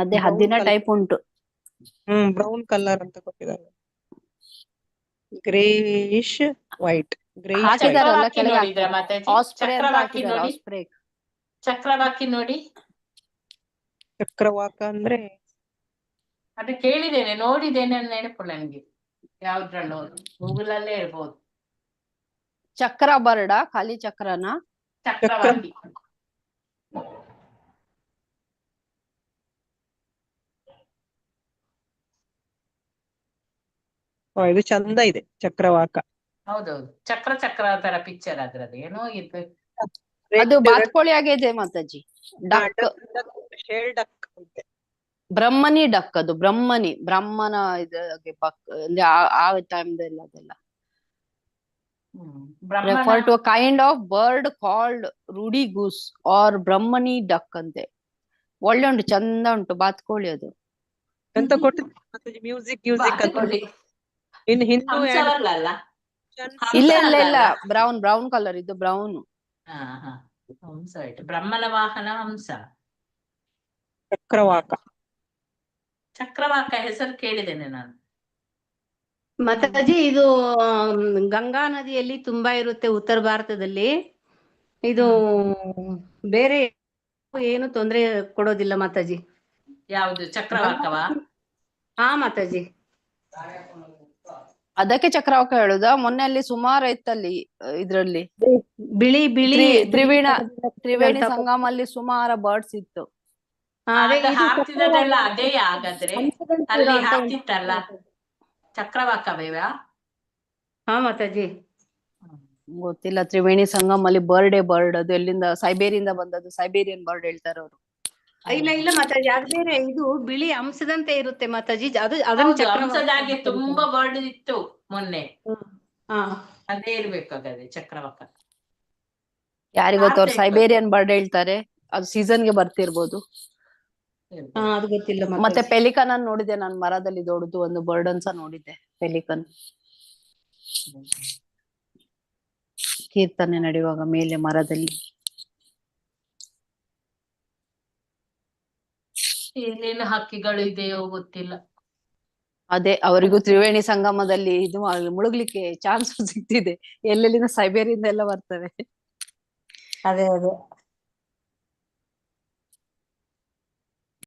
ಅದೇ ಹದ್ದಿನ ಟೈಪ್ ಉಂಟು. ಬ್ರೌನ್ ಕಲರ್ ಅಂತ ಕೊಟ್ಟಿದ್ದಾರೆ, ಗ್ರೇಯಿಶ್ ವೈಟ್. ಹಾಕಿದಾರಲ್ಲ ಕೆಳಗೆ ನೋಡಿದ್ರ ಮಾತಾಜಿ? ಆಸ್ಪ್ರೇ ಅಂತ ಚಕ್ರವಾಕಿ ಹಾಕಿದ್ದಾರೆ. ನೋಡಿ, ಆಸ್ಪ್ರೇ ಚಕ್ರವಾಕಿ ನೋಡಿ. ಚಕ್ರವಾಕ ಅಂದ್ರೆ ಅದು ಕೇಳಿದ್ದೇನೆ, ನೋಡಿದ್ದೇನೆ ಅಂತ ನೆನಪು ನನ್ಗೆ. ಯಾವ್ದ್ರಲ್ಲೋ ಗೂಗಲ್ ಅಲ್ಲೇ ಇರ್ಬೋದು. ಚಕ್ರ ಬರ್ಡ, ಖಾಲಿ ಚಕ್ರನ? ಚಕ್ರವಾಕಿ. ಇದು ಚಂದ ಇದೆ ಚಕ್ರವಾಕ. ಹೌದೌದು, ಚಕ್ರ ಚಕ್ರ ತರ ಪಿಕ್ಚರ್ ಅದ್ರದ್ದು ಏನೋ ಇರ್ಬೇಕು. ಅದು ಬಾತ್ಕೋಳಿ ಆಗಿದೆ ಮಾತಾಜಿ. ಡಕ್, ಶೇಲ್ ಡಕ್ ಅಂತೆ. ಬ್ರಹ್ಮನಿ ಡಕ್, ಅದು ಬ್ರಹ್ಮನಿ, ಬ್ರಹ್ಮನ ಇದಾಗೆ ಅಂದ್ರೆ ಆ ಟೈಮ್ದಲ್ಲಿ ಅದೆಲ್ಲ. Refer to kind of bird called ruddy goose or brahminy duck ಅಂತೆ. ಒಳ್ಳೆ ಉಂಟು, ಚಂದ ಉಂಟು ಬಾತ್ಕೋಳಿ ಅದು. ಎಂತ ಕೊಟ್ಟಿದ್ದಾರೆ ಮ್ಯೂಸಿಕ್ ಇನ್ ಹಿಂದೂ ಇಲ್ಲ ಇಲ್ಲ ಇಲ್ಲ, ಬ್ರೌನ್ ಕಲರ್ ಇದು, ಬ್ರೌನ್. ಹಂಸ ಆಯ್ತು, ಬ್ರಹ್ಮನ ವಾಹನ ಹಂಸ. ಚಕ್ರವಾಕ. ಚಕ್ರವಾಕ ಹೆಸರು ಕೇಳಿದ್ದೇನೆ ನಾನು. ಮಾತಾಜಿ, ಇದು ಗಂಗಾ ನದಿಯಲ್ಲಿ ತುಂಬಾ ಇರುತ್ತೆ ಉತ್ತರ ಭಾರತದಲ್ಲಿ. ಇದು ಬೇರೆ ಏನು ತೊಂದ್ರೆ ಕೊಡೋದಿಲ್ಲ ಮಾತಾಜಿ. ಯಾವುದು, ಚಕ್ರವಾಕವಾ? ಹಾ ಮಾತಾಜಿ, ಅದಕ್ಕೆ ಚಕ್ರವಾಕ ಹೇಳುದ. ಮೊನ್ನೆ ಅಲ್ಲಿ ಸುಮಾರು ಇತ್ತಲ್ಲಿ ಇದ್ರಲ್ಲಿ ಬಿಳಿ ಬಿಳಿ ತ್ರಿವೇಣಿ ಸಂಗಮಲ್ಲಿ ಸುಮಾರು ಬರ್ಡ್ಸ್ ಇತ್ತು. ಅದು ಹಾಕ್ತಿದ್ದೆಲ್ಲ ಅದೇ ಹಾಗಾದ್ರೆ ಅಲ್ಲಿ ಹಾಕ್ತಿತ್ತಲ್ಲ ಚಕ್ರವಾಕವೇವಾ? ಹಾ ಮಾತಾಜಿ, ಗೊತ್ತಿಲ್ಲ. ತ್ರಿವೇಣಿ ಸಂಗಮಲ್ಲಿ ಬರ್ಡ್ ಅದು ಎಲ್ಲಿಂದ, ಸೈಬೇರಿಯಿಂದ ಬಂದದ್ದು, ಸೈಬೇರಿಯನ್ ಬರ್ಡ್ ಹೇಳ್ತಾರೆ ಅವರು. ಇಲ್ಲ ಇಲ್ಲ ಮಾತಾಜಿ, ಅದು ಬೇರೆ, ಇದು ಬಿಳಿ ಅಂಶದಂತೆ ಇರುತ್ತೆ ಮಾತಾಜಿ. ಅದು ಅದನ್ನ ಹಂಸದಾಗೆ ತುಂಬಾ ಬರ್ಡ್ ಇತ್ತು ಮೊನ್ನೆ. ಹಾ, ಅದೇ ಇರ್ಬೇಕು ಹಾಗಾದ್ರೆ ಚಕ್ರವಾಕ. ಯಾರಿಗೊತ್ತು, ಅವ್ರು ಸೈಬೇರಿಯನ್ ಬರ್ಡ್ ಹೇಳ್ತಾರೆ. ಅದು ಸೀಸನ್ಗೆ ಬರ್ತಿರ್ಬೋದು. ಅದು ಗೊತ್ತಿಲ್ಲ. ಮತ್ತೆ ಪೆಲಿಕನ್ ಅನ್ನು ನೋಡಿದ್ದೆ ನಾನು, ಮರದಲ್ಲಿ ದೊಡ್ಡದು ಒಂದು ಬರ್ಡ್ ಅನ್ಸ ನೋಡಿದ್ದೆ, ಪೆಲಿಕನ್. ಕೀರ್ತನೆ ನಡೆಯುವಾಗ ಮೇಲೆ ಮರದಲ್ಲಿ. ಏನೇನು ಹಕ್ಕಿಗಳು ಇದೆಯೋ ಗೊತ್ತಿಲ್ಲ. ಅದೇ ಅವರಿಗೂ ತ್ರಿವೇಣಿ ಸಂಗಮದಲ್ಲಿ ಇದು ಮುಳುಗ್ಲಿಕ್ಕೆ ಚಾನ್ಸ್ ಸಿಗ್ತಿದೆ. ಎಲ್ಲೆಲ್ಲಿಂದ ಸೈಬೇರಿಯಿಂದ ಎಲ್ಲ ಬರ್ತವೆ. ಅದೇ ಅದೇ